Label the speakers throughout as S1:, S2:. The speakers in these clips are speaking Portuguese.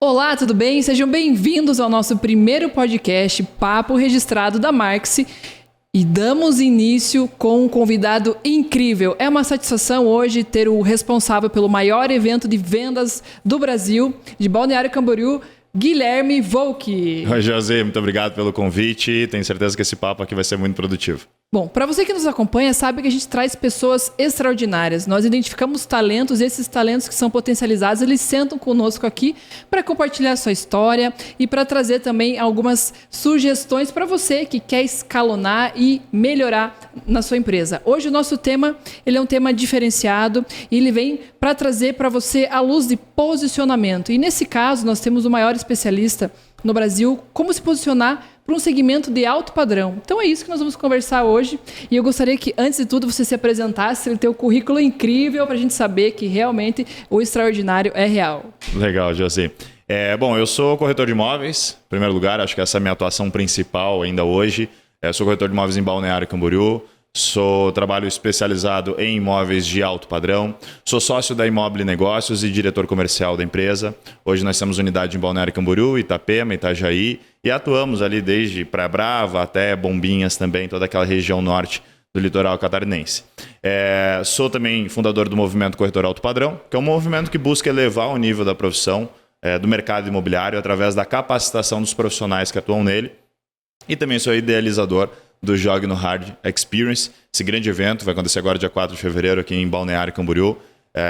S1: Olá, tudo bem? Sejam bem-vindos ao nosso primeiro podcast Papo Registrado da Marx. E damos início com um convidado incrível. É uma satisfação hoje ter o responsável pelo maior evento de vendas do Brasil, de Balneário Camboriú, Guilherme Volk.
S2: Oi, José, muito obrigado pelo convite. Tenho certeza que esse papo aqui vai ser muito produtivo.
S1: Bom, para você que nos acompanha, sabe que a gente traz pessoas extraordinárias. Nós identificamos talentos, e esses talentos que são potencializados, eles sentam conosco aqui para compartilhar a sua história e para trazer também algumas sugestões para você que quer escalonar e melhorar na sua empresa. Hoje o nosso tema, ele é um tema diferenciado e ele vem para trazer para você a luz de posicionamento. E nesse caso, nós temos o maior especialista no Brasil, como se posicionar para um segmento de alto padrão. Então é isso que nós vamos conversar hoje. E eu gostaria que, antes de tudo, você se apresentasse, ter o currículo incrível para a gente saber que realmente o extraordinário é real.
S2: Legal, José. Bom, eu sou corretor de imóveis, em primeiro lugar, acho que essa é a minha atuação principal ainda hoje. Sou corretor de imóveis em Balneário Camboriú. Trabalho especializado em imóveis de alto padrão. Sou sócio da Immobile Negócios e diretor comercial da empresa. Hoje nós temos unidade em Balneário Camboriú, Itapema, Itajaí e atuamos ali desde Praia Brava até Bombinhas também, toda aquela região norte do litoral catarinense. Sou também fundador do movimento Corretor Alto Padrão, que é um movimento que busca elevar o nível da profissão do mercado imobiliário através da capacitação dos profissionais que atuam nele. E também sou idealizador do Jogue no Hard Experience. Esse grande evento vai acontecer agora dia 4 de fevereiro aqui em Balneário Camboriú,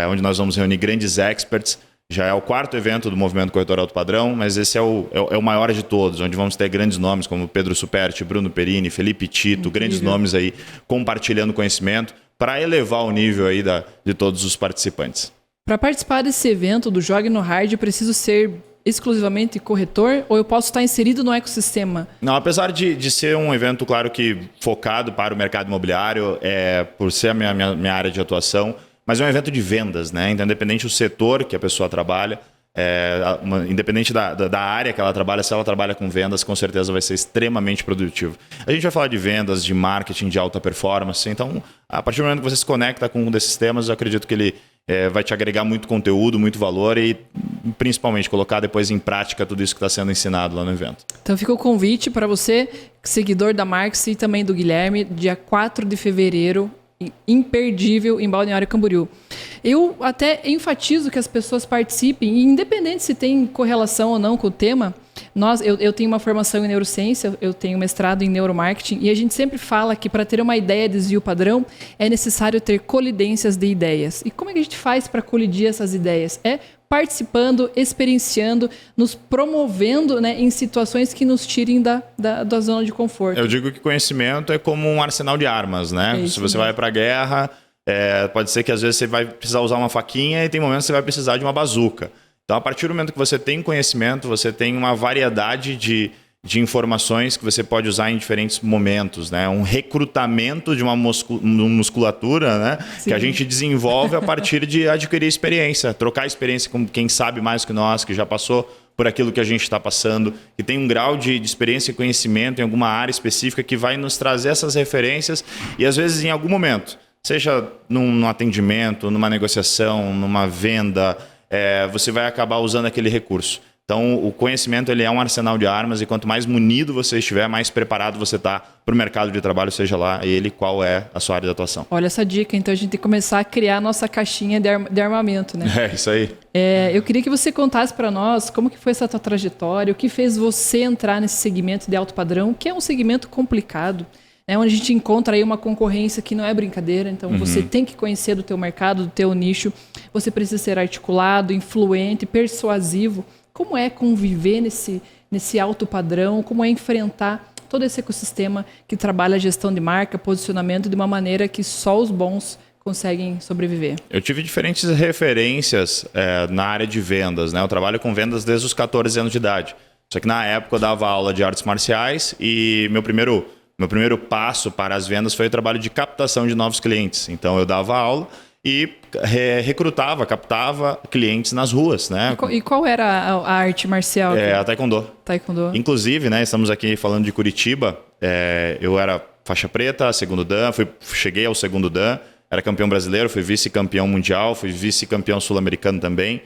S2: onde nós vamos reunir grandes experts. Já é o quarto evento do Movimento Corretor Alto Padrão, mas esse é o maior de todos, onde vamos ter grandes nomes como Pedro Superti, Bruno Perini, Felipe Tito, grandes nomes aí compartilhando conhecimento para elevar o nível aí de todos os participantes.
S1: Para participar desse evento do Jogue no Hard, eu preciso ser exclusivamente corretor ou eu posso estar inserido no ecossistema?
S2: Não, apesar de ser um evento, claro que focado para o mercado imobiliário, por ser a minha área de atuação, mas é um evento de vendas, né? Então, independente do setor que a pessoa trabalha, independente da área que ela trabalha, se ela trabalha com vendas, com certeza vai ser extremamente produtivo. A gente vai falar de vendas, de marketing, de alta performance. Então, a partir do momento que você se conecta com um desses temas, eu acredito que ele vai te agregar muito conteúdo, muito valor e principalmente colocar depois em prática tudo isso que está sendo ensinado lá no evento.
S1: Então fica o convite para você, seguidor da Marx e também do Guilherme, dia 4 de fevereiro, imperdível em Balneário Camboriú. Eu até enfatizo que as pessoas participem, independente se tem correlação ou não com o tema. Eu tenho uma formação em neurociência, eu tenho mestrado em neuromarketing e a gente sempre fala que para ter uma ideia de desvio padrão é necessário ter colidências de ideias. E como é que a gente faz para colidir essas ideias? É participando, experienciando, nos promovendo, né, em situações que nos tirem da zona de conforto.
S2: Eu digo que conhecimento é como um arsenal de armas, né? Se você vai para a guerra, pode ser que às vezes você vai precisar usar uma faquinha e tem momentos que você vai precisar de uma bazuca. Então, a partir do momento que você tem conhecimento, você tem uma variedade de informações que você pode usar em diferentes momentos, né? Um recrutamento de uma musculatura, né? Que a gente desenvolve a partir de adquirir experiência, trocar experiência com quem sabe mais que nós, que já passou por aquilo que a gente está passando, que tem um grau de experiência e conhecimento em alguma área específica que vai nos trazer essas referências e, às vezes, em algum momento, seja num atendimento, numa negociação, numa venda, você vai acabar usando aquele recurso. Então, o conhecimento ele é um arsenal de armas e quanto mais munido você estiver, mais preparado você está para o mercado de trabalho, seja lá ele qual é a sua área de atuação.
S1: Olha essa dica, então a gente tem que começar a criar a nossa caixinha de armamento, né?
S2: É, isso aí.
S1: Eu queria que você contasse para nós como que foi essa tua trajetória, o que fez você entrar nesse segmento de alto padrão, que é um segmento complicado, onde a gente encontra aí uma concorrência que não é brincadeira, então você tem que conhecer do teu mercado, do teu nicho, você precisa ser articulado, influente, persuasivo. Como é conviver nesse alto padrão, como é enfrentar todo esse ecossistema que trabalha a gestão de marca, posicionamento de uma maneira que só os bons conseguem sobreviver? Eu
S2: tive diferentes referências na área de vendas, né? Eu trabalho com vendas desde os 14 anos de idade, só que na época eu dava aula de artes marciais e meu primeiro passo para as vendas foi o trabalho de captação de novos clientes. Então eu dava aula e recrutava, captava clientes nas ruas, né?
S1: E qual era a arte marcial?
S2: A Taekwondo.
S1: Taekwondo.
S2: Inclusive, né, estamos aqui falando de Curitiba, eu era faixa preta, segundo dan, cheguei ao segundo dan, era campeão brasileiro, fui vice-campeão mundial, fui vice-campeão sul-americano também.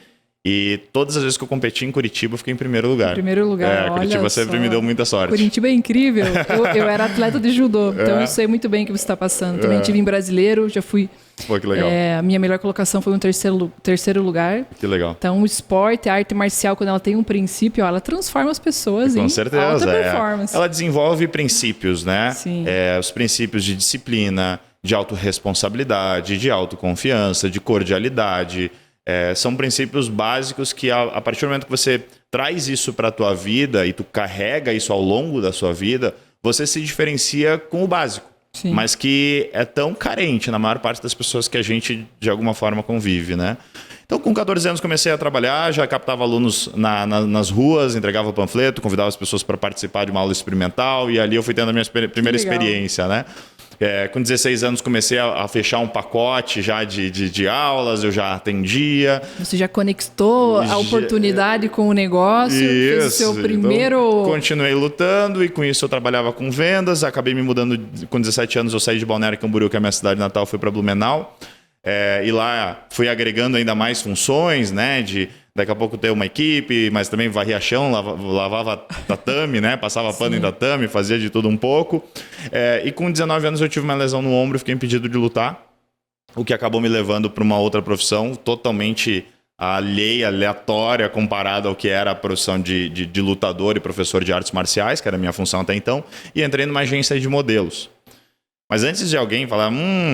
S2: E todas as vezes que eu competi em Curitiba, eu fiquei em primeiro lugar.
S1: Em primeiro lugar, olha
S2: Curitiba sempre me deu muita sorte.
S1: Curitiba é incrível. Eu era atleta de judô, então eu sei muito bem o que você está passando. Também tive em brasileiro, já fui...
S2: Pô, que legal.
S1: A minha melhor colocação foi um terceiro lugar.
S2: Que legal.
S1: Então, o esporte, a arte marcial, quando ela tem um princípio, ela transforma as pessoas em alta performance.
S2: Ela desenvolve princípios, né?
S1: Sim.
S2: Os princípios de disciplina, de autorresponsabilidade, de autoconfiança, de cordialidade. São princípios básicos que, a partir do momento que você traz isso para a tua vida e tu carrega isso ao longo da sua vida, você se diferencia com o básico.
S1: Sim.
S2: Mas que é tão carente na maior parte das pessoas que a gente, de alguma forma, convive, né? Então, com 14 anos, comecei a trabalhar, já captava alunos nas ruas, entregava panfleto, convidava as pessoas para participar de uma aula experimental, e ali eu fui tendo a minha primeira experiência, né? Com 16 anos, comecei a fechar um pacote já de aulas, eu já atendia.
S1: Você já conectou a oportunidade com o negócio, fez o seu primeiro...
S2: Então, continuei lutando e com isso eu trabalhava com vendas, acabei me mudando com 17 anos, eu saí de Balneário Camboriú, que é a minha cidade natal, fui para Blumenau. E lá fui agregando ainda mais funções, né? Daqui a pouco ter uma equipe, mas também varria chão, lavava tatame, né? Passava pano em tatame, fazia de tudo um pouco. E com 19 anos eu tive uma lesão no ombro, fiquei impedido de lutar, o que acabou me levando para uma outra profissão totalmente aleatória comparada ao que era a profissão de lutador e professor de artes marciais, que era a minha função até então, e entrei numa agência de modelos. Mas antes de alguém falar,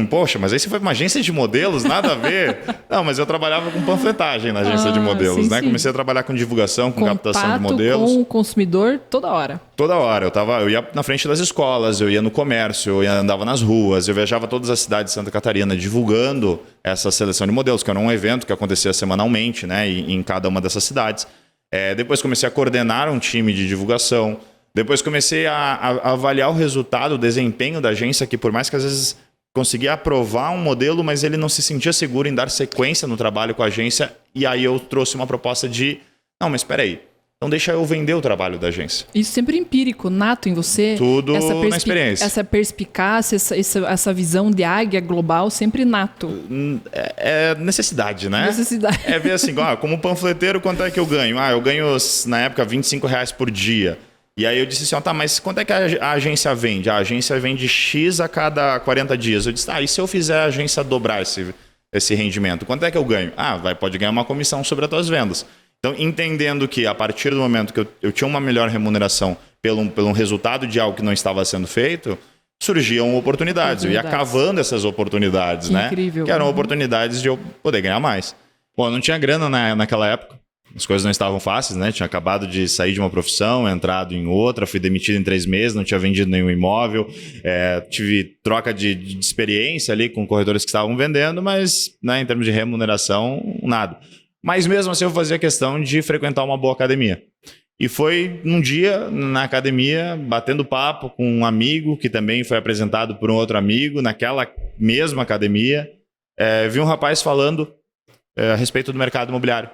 S2: poxa, mas aí você foi para uma agência de modelos, nada a ver. Não, mas eu trabalhava com panfletagem na agência de modelos, né? Sim. Comecei a trabalhar com divulgação, com captação de modelos.
S1: Com o consumidor toda hora.
S2: Toda hora. Eu ia na frente das escolas, eu ia no comércio, eu andava nas ruas, eu viajava todas as cidades de Santa Catarina divulgando essa seleção de modelos, que era um evento que acontecia semanalmente, né? Em cada uma dessas cidades. Depois comecei a coordenar um time de divulgação. Depois comecei a avaliar o resultado, o desempenho da agência, que por mais que às vezes conseguia aprovar um modelo, mas ele não se sentia seguro em dar sequência no trabalho com a agência. E aí eu trouxe uma proposta não, mas espera aí, então deixa eu vender o trabalho da agência.
S1: Isso sempre empírico, nato em você.
S2: Tudo na experiência.
S1: Essa perspicácia, essa visão de águia global, sempre nato.
S2: É necessidade, né?
S1: Necessidade.
S2: Ver assim, como panfleteiro, quanto é que eu ganho? Eu ganho, na época, R$25 por dia. E aí eu disse assim, tá, mas quanto é que a agência vende? A agência vende X a cada 40 dias. Eu disse, e se eu fizer a agência dobrar esse rendimento? Quanto é que eu ganho? Pode ganhar uma comissão sobre as tuas vendas. Então, entendendo que a partir do momento que eu tinha uma melhor remuneração pelo resultado de algo que não estava sendo feito, surgiam oportunidades. Eu ia cavando essas oportunidades, né?
S1: Incrível.
S2: Que eram oportunidades de eu poder ganhar mais. Bom, eu não tinha grana naquela época. As coisas não estavam fáceis, né? Tinha acabado de sair de uma profissão, entrado em outra, fui demitido em 3 meses, não tinha vendido nenhum imóvel, tive troca de experiência ali com corretores que estavam vendendo, mas em termos de remuneração, nada. Mas mesmo assim eu fazia questão de frequentar uma boa academia. E foi num dia na academia, batendo papo com um amigo que também foi apresentado por um outro amigo, naquela mesma academia, vi um rapaz falando a respeito do mercado imobiliário.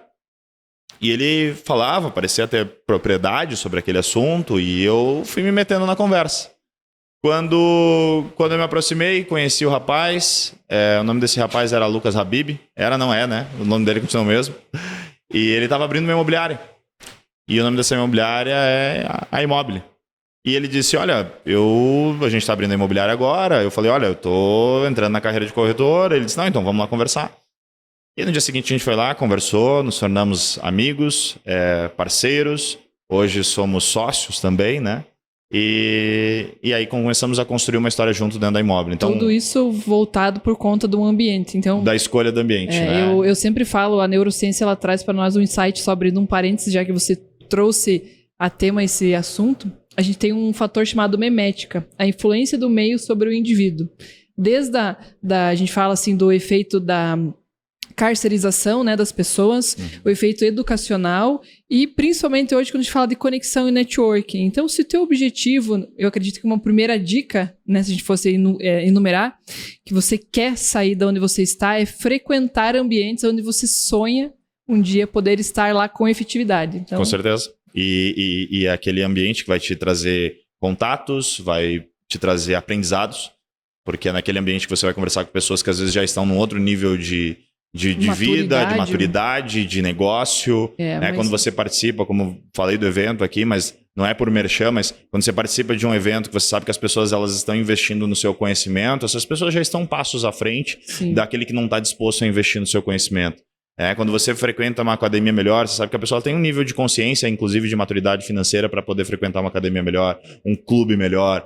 S2: E ele falava, parecia ter propriedade sobre aquele assunto, e eu fui me metendo na conversa. Quando eu me aproximei, conheci o rapaz, o nome desse rapaz era Lucas Habib, não é, né? O nome dele continua o mesmo. E ele estava abrindo uma imobiliária. E o nome dessa imobiliária é a Imóvel. E ele disse, olha, a gente está abrindo a imobiliária agora. Eu falei, olha, eu estou entrando na carreira de corretor. Ele disse, não, então vamos lá conversar. E no dia seguinte a gente foi lá, conversou, nos tornamos amigos, parceiros, hoje somos sócios também, né? E aí começamos a construir uma história junto dentro da Imóvel. Então,
S1: tudo isso voltado por conta do ambiente. Então,
S2: da escolha do ambiente, né?
S1: Eu sempre falo, a neurociência ela traz para nós um insight, só abrindo um parênteses, já que você trouxe a tema esse assunto, a gente tem um fator chamado memética, a influência do meio sobre o indivíduo. Desde a gente fala assim do efeito da carcerização, né, das pessoas, o efeito educacional e principalmente hoje quando a gente fala de conexão e networking. Então, se o teu objetivo, eu acredito que uma primeira dica, né, se a gente fosse enumerar, que você quer sair de onde você está, é frequentar ambientes onde você sonha um dia poder estar lá com efetividade. Então,
S2: com certeza. E é aquele ambiente que vai te trazer contatos, vai te trazer aprendizados, porque é naquele ambiente que você vai conversar com pessoas que às vezes já estão num outro nível de de vida, de maturidade, de negócio. Quando você participa, como falei do evento aqui, mas não é por merchan, mas quando você participa de um evento que você sabe que as pessoas elas estão investindo no seu conhecimento, essas pessoas já estão passos à frente daquele que não está disposto a investir no seu conhecimento. Quando você frequenta uma academia melhor, você sabe que a pessoa tem um nível de consciência, inclusive de maturidade financeira, para poder frequentar uma academia melhor, um clube melhor,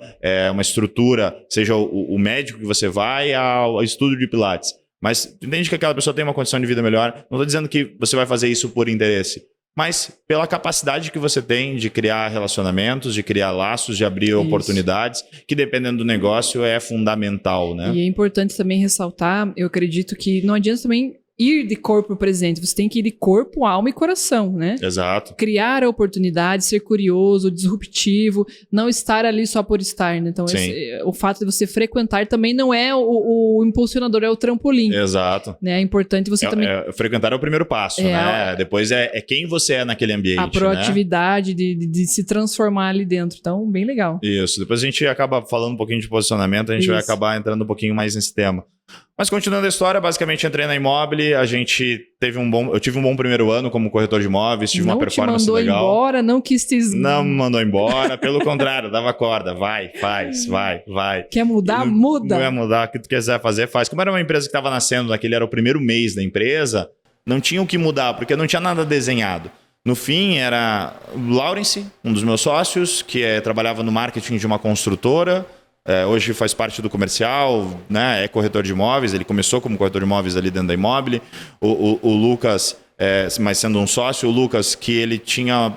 S2: uma estrutura, seja o médico que você vai ao estudo de Pilates. Mas entende que aquela pessoa tem uma condição de vida melhor. Não estou dizendo que você vai fazer isso por interesse, mas pela capacidade que você tem de criar relacionamentos, de criar laços, de abrir oportunidades, que dependendo do negócio é fundamental, né?
S1: E é importante também ressaltar, eu acredito que não adianta também ir de corpo presente, você tem que ir de corpo, alma e coração, né?
S2: Exato.
S1: Criar a oportunidade, ser curioso, disruptivo, não estar ali só por estar, né? Então, o fato de você frequentar também não é o impulsionador, é o trampolim.
S2: Exato.
S1: Né? É importante você também...
S2: frequentar é o primeiro passo, né? Depois é quem você é naquele ambiente,
S1: a proatividade, né? de se transformar ali dentro. Então, bem legal.
S2: Isso. Depois a gente acaba falando um pouquinho de posicionamento, a gente vai acabar entrando um pouquinho mais nesse tema. Mas continuando a história, basicamente entrei na Immobile, eu tive um bom primeiro ano como corretor de imóveis, tive uma performance legal.
S1: Não te mandou embora, não quis te...
S2: Não me mandou embora, pelo contrário, dava corda, vai, faz, vai.
S1: Quer mudar? Muda.
S2: Quer mudar, o que tu quiser fazer, faz. Como era uma empresa que estava nascendo, naquele era o primeiro mês da empresa, não tinha o que mudar, porque não tinha nada desenhado. No fim, era o Lawrence, um dos meus sócios, que trabalhava no marketing de uma construtora. Hoje faz parte do comercial, né? É corretor de imóveis, ele começou como corretor de imóveis ali dentro da Immobile. O Lucas, mas sendo um sócio, o Lucas, que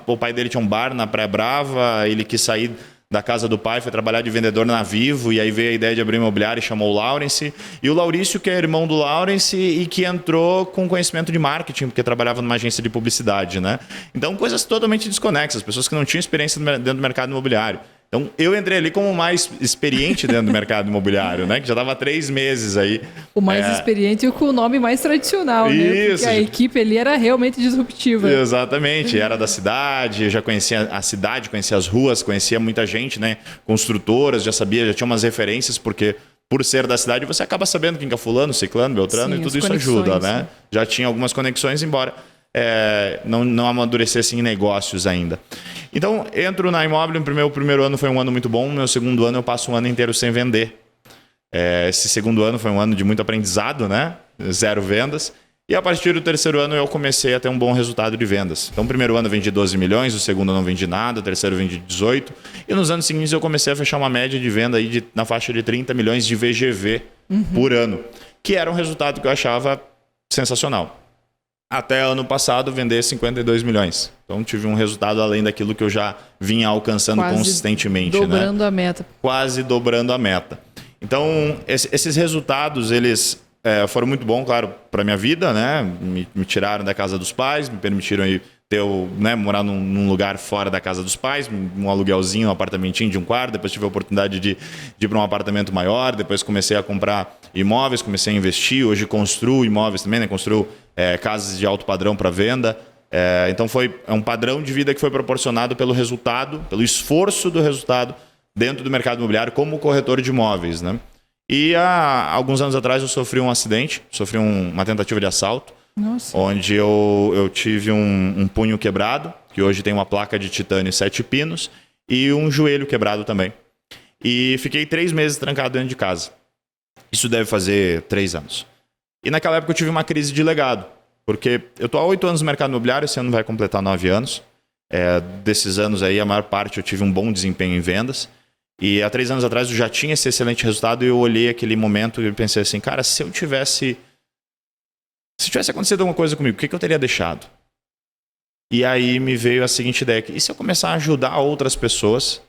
S2: o pai dele tinha um bar na Praia Brava, ele quis sair da casa do pai, foi trabalhar de vendedor na Vivo, e aí veio a ideia de abrir imobiliário e chamou o Lawrence. E o Laurício, que é irmão do Lawrence e que entrou com conhecimento de marketing, porque trabalhava numa agência de publicidade, né? Então, coisas totalmente desconexas, pessoas que não tinham experiência dentro do mercado imobiliário. Então, eu entrei ali como o mais experiente dentro do mercado imobiliário, né? Que já estava há 3 meses aí.
S1: O mais experiente e com o nome mais tradicional, né?
S2: Isso.
S1: Porque a equipe ali era realmente disruptiva.
S2: Exatamente. Era da cidade, eu já conhecia a cidade, conhecia as ruas, conhecia muita gente, né? Construtoras, já tinha umas referências, porque por ser da cidade você acaba sabendo quem que é fulano, ciclano, beltrano, e tudo isso ajuda, né? Já tinha algumas conexões, embora não amadurecesse em negócios ainda. Então, entro na Immobile, meu primeiro ano foi um ano muito bom, meu segundo ano eu passo um ano inteiro sem vender. Esse segundo ano foi um ano de muito aprendizado, né? 0 vendas. E a partir do terceiro ano eu comecei a ter um bom resultado de vendas. Então, o primeiro ano eu vendi 12 milhões, o segundo eu não vendi nada, o terceiro eu vendi 18. E nos anos seguintes eu comecei a fechar uma média de venda aí na faixa de 30 milhões de VGV por ano, que era um resultado que eu achava sensacional. Até ano passado, vender 52 milhões. Então, tive um resultado além daquilo que eu já vinha alcançando quase consistentemente.
S1: Dobrando a meta.
S2: Quase dobrando a meta. Então, esses resultados, eles foram muito bons, claro, para a minha vida, né? Me tiraram da casa dos pais, me permitiram ir morar num lugar fora da casa dos pais, um aluguelzinho, um apartamentinho de um quarto. Depois tive a oportunidade de ir para um apartamento maior. Depois comecei a comprar imóveis, comecei a investir. Hoje construo imóveis também, né? Construo casas de alto padrão para venda. Então foi um padrão de vida que foi proporcionado pelo resultado, pelo esforço do resultado dentro do mercado imobiliário como corretor de imóveis, né? E há alguns anos atrás eu sofri um acidente, uma tentativa de assalto.
S1: Nossa.
S2: Onde eu tive um punho quebrado, que hoje tem uma placa de titânio 7 pinos, e um joelho quebrado também. E fiquei 3 meses trancado dentro de casa. Isso deve fazer 3 anos. E naquela época eu tive uma crise de legado, porque eu estou há 8 anos no mercado imobiliário, esse ano vai completar 9 anos. Desses anos aí, a maior parte eu tive um bom desempenho em vendas. E há 3 anos atrás eu já tinha esse excelente resultado e eu olhei aquele momento e pensei assim, cara, se tivesse acontecido alguma coisa comigo, o que eu teria deixado? E aí me veio a seguinte ideia, e se eu começar a ajudar outras pessoas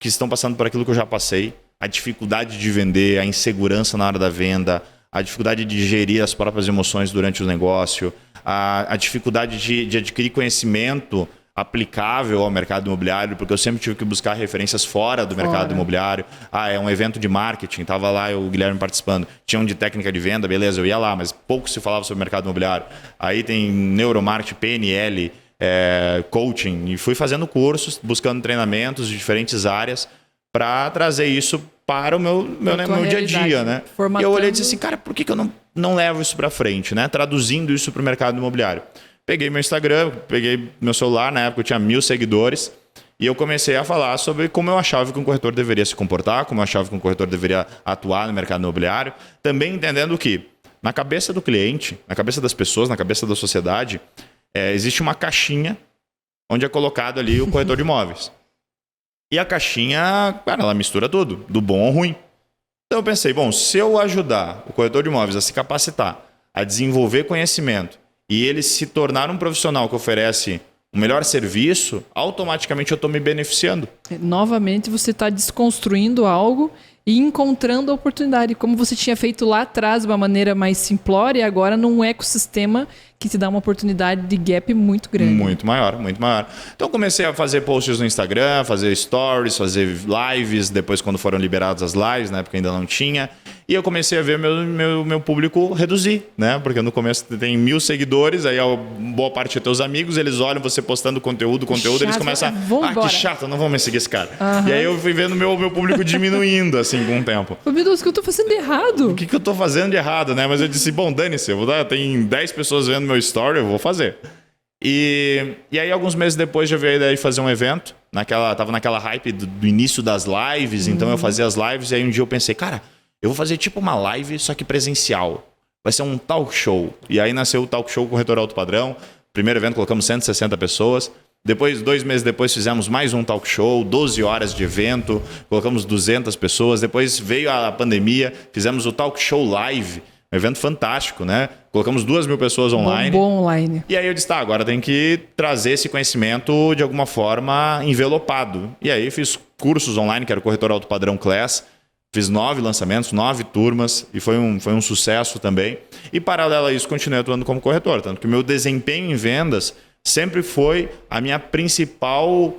S2: que estão passando por aquilo que eu já passei, a dificuldade de vender, a insegurança na hora da venda, a dificuldade de gerir as próprias emoções durante o negócio, a dificuldade de adquirir conhecimento aplicável ao mercado imobiliário, porque eu sempre tive que buscar referências fora do mercado imobiliário. É um evento de marketing, estava lá o Guilherme participando, tinha um de técnica de venda, beleza, eu ia lá, mas pouco se falava sobre o mercado imobiliário. Aí tem neuromarketing, PNL, coaching, e fui fazendo cursos, buscando treinamentos de diferentes áreas para trazer isso para o meu dia a dia, né? E eu olhei e disse assim, cara, por que eu não levo isso para frente, né? Traduzindo isso para o mercado imobiliário. Peguei meu Instagram, peguei meu celular, na época eu tinha 1.000 seguidores, e eu comecei a falar sobre como eu achava que um corretor deveria se comportar, como eu achava que um corretor deveria atuar no mercado imobiliário, também entendendo que na cabeça do cliente, na cabeça das pessoas, na cabeça da sociedade, existe uma caixinha onde é colocado ali o corretor de imóveis. E a caixinha, cara, ela mistura tudo, do bom ao ruim. Então eu pensei, bom, se eu ajudar o corretor de imóveis a se capacitar, a desenvolver conhecimento e ele se tornar um profissional que oferece um melhor serviço, automaticamente eu estou me beneficiando.
S1: Novamente você está desconstruindo algo e encontrando a oportunidade, como você tinha feito lá atrás de uma maneira mais simplória, agora num ecossistema que te dá uma oportunidade de gap muito grande.
S2: Muito maior, muito maior. Então comecei a fazer posts no Instagram, fazer stories, fazer lives, depois quando foram liberadas as lives, né, porque ainda não tinha. E eu comecei a ver meu público reduzir, né? Porque no começo tem 1.000 seguidores, aí a boa parte é teus amigos, eles olham você postando conteúdo, chato, eles começam a... que chato, não vou mais seguir esse cara. E aí eu fui vendo meu público diminuindo, assim, com o tempo.
S1: Meu Deus, o que eu tô fazendo de errado?
S2: O que eu tô fazendo de errado, né? Mas eu disse, bom, dane-se, tem 10 pessoas vendo meu story, eu vou fazer. E aí, alguns meses depois, já veio a ideia de fazer um evento. Tava naquela hype do início das lives, então eu fazia as lives, e aí um dia eu pensei, cara, eu vou fazer tipo uma live, só que presencial. Vai ser um talk show. E aí nasceu o Talk Show Corretor Alto Padrão. Primeiro evento, colocamos 160 pessoas. Depois, 2 meses depois, fizemos mais um talk show, 12 horas de evento, colocamos 200 pessoas. Depois veio a pandemia, fizemos o Talk Show Live, um evento fantástico, né? Colocamos 2.000 pessoas online.
S1: Bom online.
S2: E aí eu disse, agora tem que trazer esse conhecimento de alguma forma envelopado. E aí fiz cursos online, que era o Corretor Alto Padrão Class. Fiz 9 lançamentos, 9 turmas, e foi um sucesso também. E paralelo a isso, continuei atuando como corretor. Tanto que o meu desempenho em vendas sempre foi a minha principal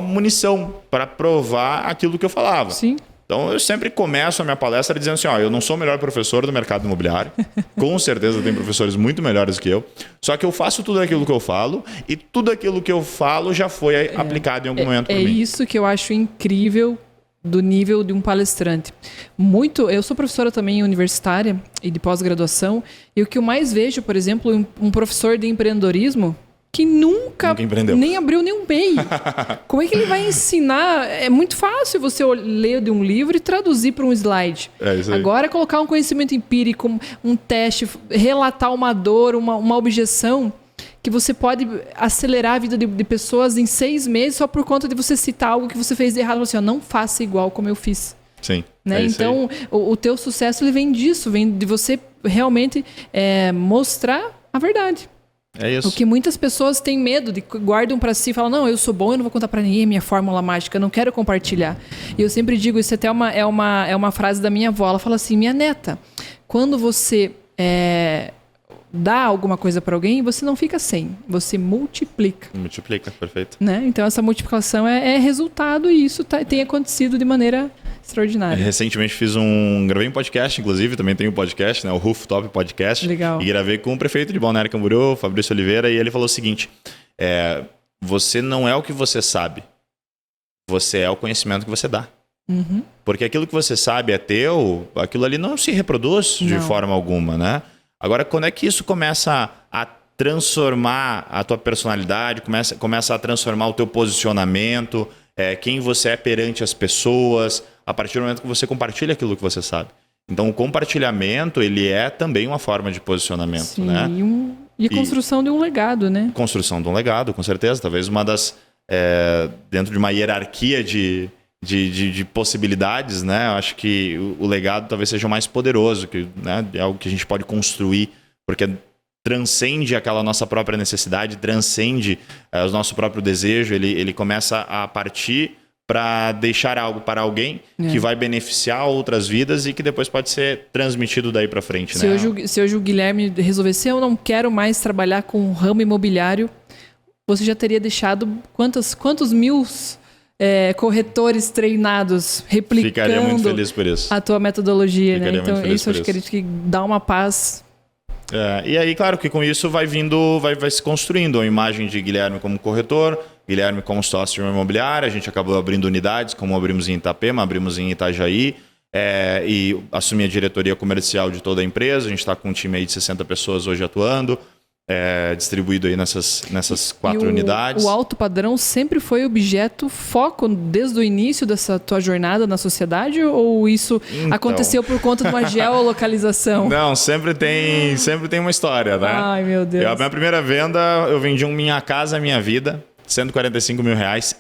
S2: munição para provar aquilo que eu falava.
S1: Sim.
S2: Então, eu sempre começo a minha palestra dizendo assim, eu não sou o melhor professor do mercado imobiliário. Com certeza tem professores muito melhores que eu. Só que eu faço tudo aquilo que eu falo e tudo aquilo que eu falo já foi aplicado em algum momento por mim.
S1: É isso que eu acho incrível do nível de um palestrante. Eu sou professora também universitária e de pós-graduação, e o que eu mais vejo, por exemplo, um professor de empreendedorismo que nunca nem abriu nenhum MEI. Como é que ele vai ensinar? É muito fácil você ler de um livro e traduzir para um slide. Agora, colocar um conhecimento empírico, um teste, relatar uma dor, uma objeção, que você pode acelerar a vida de pessoas em 6 meses só por conta de você citar algo que você fez de errado. Assim, não faça igual como eu fiz.
S2: Sim.
S1: Né? Então, o teu sucesso ele vem disso, vem de você realmente mostrar a verdade.
S2: É isso.
S1: O que muitas pessoas têm medo, guardam para si e falam, não, eu sou bom, eu não vou contar para ninguém minha fórmula mágica, eu não quero compartilhar. E eu sempre digo, isso até é uma frase da minha avó, ela fala assim, minha neta, quando você dá alguma coisa para alguém, você não fica sem, você multiplica.
S2: Multiplica, perfeito.
S1: Né? Então essa multiplicação é resultado e isso tem acontecido de maneira extraordinária.
S2: Recentemente gravei um podcast, inclusive, também tem um podcast, né, o Rooftop Podcast.
S1: Legal.
S2: E gravei com o prefeito de Balneário Camboriú, Fabrício Oliveira, e ele falou o seguinte, você não é o que você sabe, você é o conhecimento que você dá.
S1: Uhum.
S2: Porque aquilo que você sabe é teu, aquilo ali não se reproduz de forma alguma, né? Agora, quando é que isso começa a transformar a tua personalidade, começa a transformar o teu posicionamento, quem você é perante as pessoas, a partir do momento que você compartilha aquilo que você sabe. Então, o compartilhamento, ele é também uma forma de posicionamento.
S1: Sim,
S2: né?
S1: E construção de um legado, né?
S2: Construção de um legado, com certeza. Talvez uma das... dentro de uma hierarquia de possibilidades, né? Eu acho que o legado talvez seja o mais poderoso, né? É algo que a gente pode construir, porque transcende aquela nossa própria necessidade, transcende o nosso próprio desejo, ele começa a partir para deixar algo para alguém que vai beneficiar outras vidas e que depois pode ser transmitido daí para frente.
S1: Se hoje o Guilherme resolvesse, eu não quero mais trabalhar com o ramo imobiliário, você já teria deixado quantos mil... corretores treinados replicando
S2: Ficaria muito feliz por isso.
S1: A tua metodologia, né? Então isso acho que dá uma paz.
S2: E aí, claro que com isso vai se construindo a imagem de Guilherme como corretor, Guilherme como sócio de uma imobiliária, a gente acabou abrindo unidades, como abrimos em Itapema, abrimos em Itajaí, e assumi a diretoria comercial de toda a empresa. A gente está com um time aí de 60 pessoas hoje atuando, distribuído aí nessas 4 unidades.
S1: O alto padrão sempre foi objeto, foco desde o início dessa tua jornada na sociedade, ou isso aconteceu por conta de uma geolocalização?
S2: Não, sempre tem uma história, né?
S1: Ai, meu Deus.
S2: A minha primeira venda, eu vendi Minha Casa Minha Vida, R$145 mil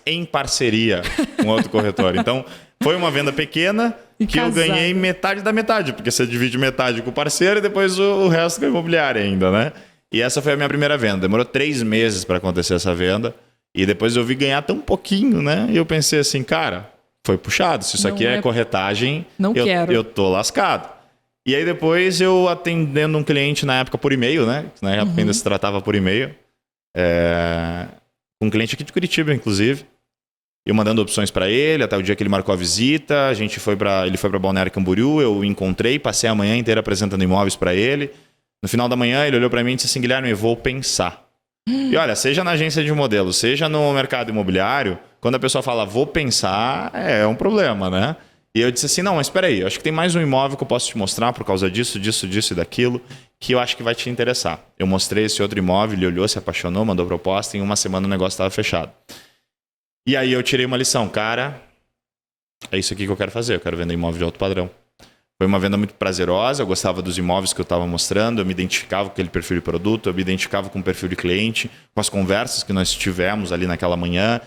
S2: em parceria com outro corretor. Então, foi uma venda pequena que eu ganhei metade da metade, porque você divide metade com o parceiro e depois o resto com a imobiliária ainda, né? E essa foi a minha primeira venda. Demorou 3 meses para acontecer essa venda. E depois eu vi ganhar tão pouquinho, né? E eu pensei assim, cara, foi puxado. Se isso aqui é corretagem, eu tô lascado. E aí depois eu atendendo um cliente na época por e-mail, né? Na época ainda se tratava por e-mail. Um cliente aqui de Curitiba, inclusive. Eu mandando opções para ele, até o dia que ele marcou a visita. Ele foi para Balneário Camboriú, eu o encontrei, passei a manhã inteira apresentando imóveis para ele. No final da manhã, ele olhou para mim e disse assim, Guilherme, eu vou pensar. E olha, seja na agência de modelo, seja no mercado imobiliário, quando a pessoa fala vou pensar, é um problema, né? E eu disse assim, não, mas espera aí, eu acho que tem mais um imóvel que eu posso te mostrar por causa disso e daquilo, que eu acho que vai te interessar. Eu mostrei esse outro imóvel, ele olhou, se apaixonou, mandou proposta, em 1 semana o negócio estava fechado. E aí eu tirei uma lição, cara, é isso aqui que eu quero fazer, eu quero vender imóvel de alto padrão. Foi uma venda muito prazerosa, eu gostava dos imóveis que eu estava mostrando, eu me identificava com aquele perfil de produto, eu me identificava com o perfil de cliente, com as conversas que nós tivemos ali naquela manhã.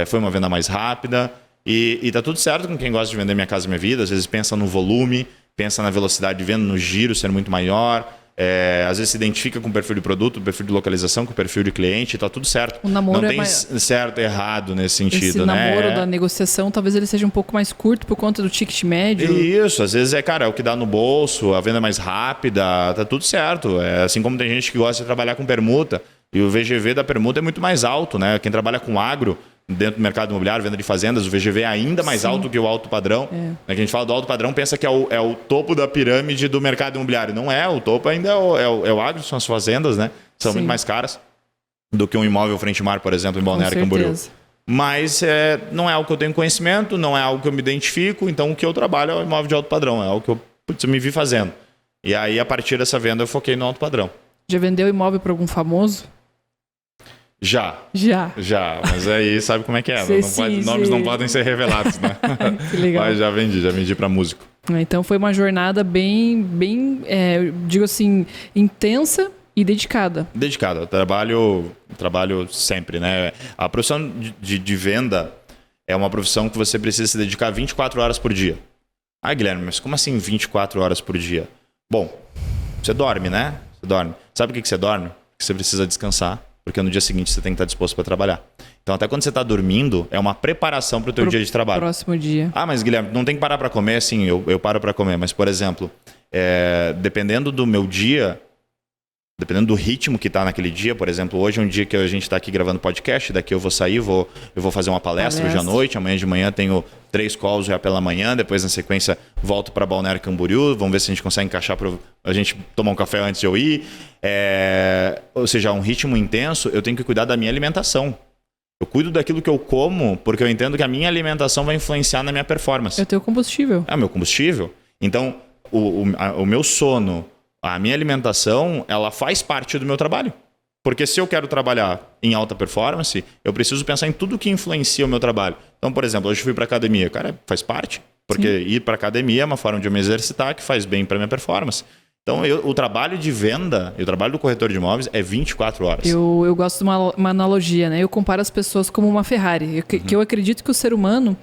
S2: Foi uma venda mais rápida e tá tudo certo com quem gosta de vender Minha Casa Minha Vida. Às vezes pensa no volume, pensa na velocidade de venda, no giro ser muito maior. Às vezes se identifica com o perfil de produto, o perfil de localização, com o perfil de cliente, tá tudo certo.
S1: O namoro
S2: não tem certo e errado nesse sentido,
S1: esse
S2: né?
S1: namoro da negociação, talvez ele seja um pouco mais curto por conta do ticket médio.
S2: Isso, às vezes é o que dá no bolso, a venda é mais rápida, tá tudo certo. Assim como tem gente que gosta de trabalhar com permuta, e o VGV da permuta é muito mais alto, né? Quem trabalha com agro, dentro do mercado imobiliário, venda de fazendas, o VGV é ainda mais alto que o alto padrão. A gente fala do alto padrão, pensa que é o topo da pirâmide do mercado imobiliário. Não é, o topo ainda é o agro, são as fazendas, né? São muito mais caras do que um imóvel frente mar, por exemplo, em Balneário Camboriú. Mas não é algo que eu tenho conhecimento, não é algo que eu me identifico, então o que eu trabalho é o imóvel de alto padrão, é algo que eu me vi fazendo. E aí, a partir dessa venda, eu foquei no alto padrão. Já
S1: vendeu imóvel para algum famoso?
S2: Já, mas aí sabe como é que é, nomes não podem ser revelados, né?
S1: Que legal.
S2: Mas já vendi para músico.
S1: Então foi uma jornada bem digo assim, intensa e dedicada.
S2: Dedicada, eu trabalho sempre, né? A profissão de venda é uma profissão que você precisa se dedicar 24 horas por dia. Ah, Guilherme, mas como assim 24 horas por dia? Bom, você dorme, né? Você dorme. Sabe por que você dorme? Porque você precisa descansar. Porque no dia seguinte você tem que estar disposto para trabalhar. Então, até quando você está dormindo, é uma preparação para o teu dia de trabalho.
S1: Próximo dia.
S2: Ah, mas Guilherme, não tem que parar para comer? Sim, eu paro para comer. Mas, por exemplo, dependendo do meu dia, dependendo do ritmo que está naquele dia, por exemplo, hoje é um dia que a gente está aqui gravando podcast, daqui eu vou sair, eu vou fazer uma palestra hoje à noite, amanhã de manhã tenho 3 calls já pela manhã, depois na sequência volto para Balneário Camboriú, vamos ver se a gente consegue encaixar para a gente tomar um café antes de eu ir. Ou seja, um ritmo intenso, eu tenho que cuidar da minha alimentação. Eu cuido daquilo que eu como, porque eu entendo que a minha alimentação vai influenciar na minha performance.
S1: É o teu combustível.
S2: É o meu combustível. Então, o meu sono, a minha alimentação, ela faz parte do meu trabalho. Porque se eu quero trabalhar em alta performance, eu preciso pensar em tudo que influencia o meu trabalho. Então, por exemplo, hoje eu fui para academia. Cara, faz parte. Porque ir para academia é uma forma de eu me exercitar que faz bem para minha performance. Então, o trabalho de venda e o trabalho do corretor de imóveis é 24 horas.
S1: Eu gosto de uma analogia, né? Eu comparo as pessoas como uma Ferrari. Que eu acredito que o ser humano,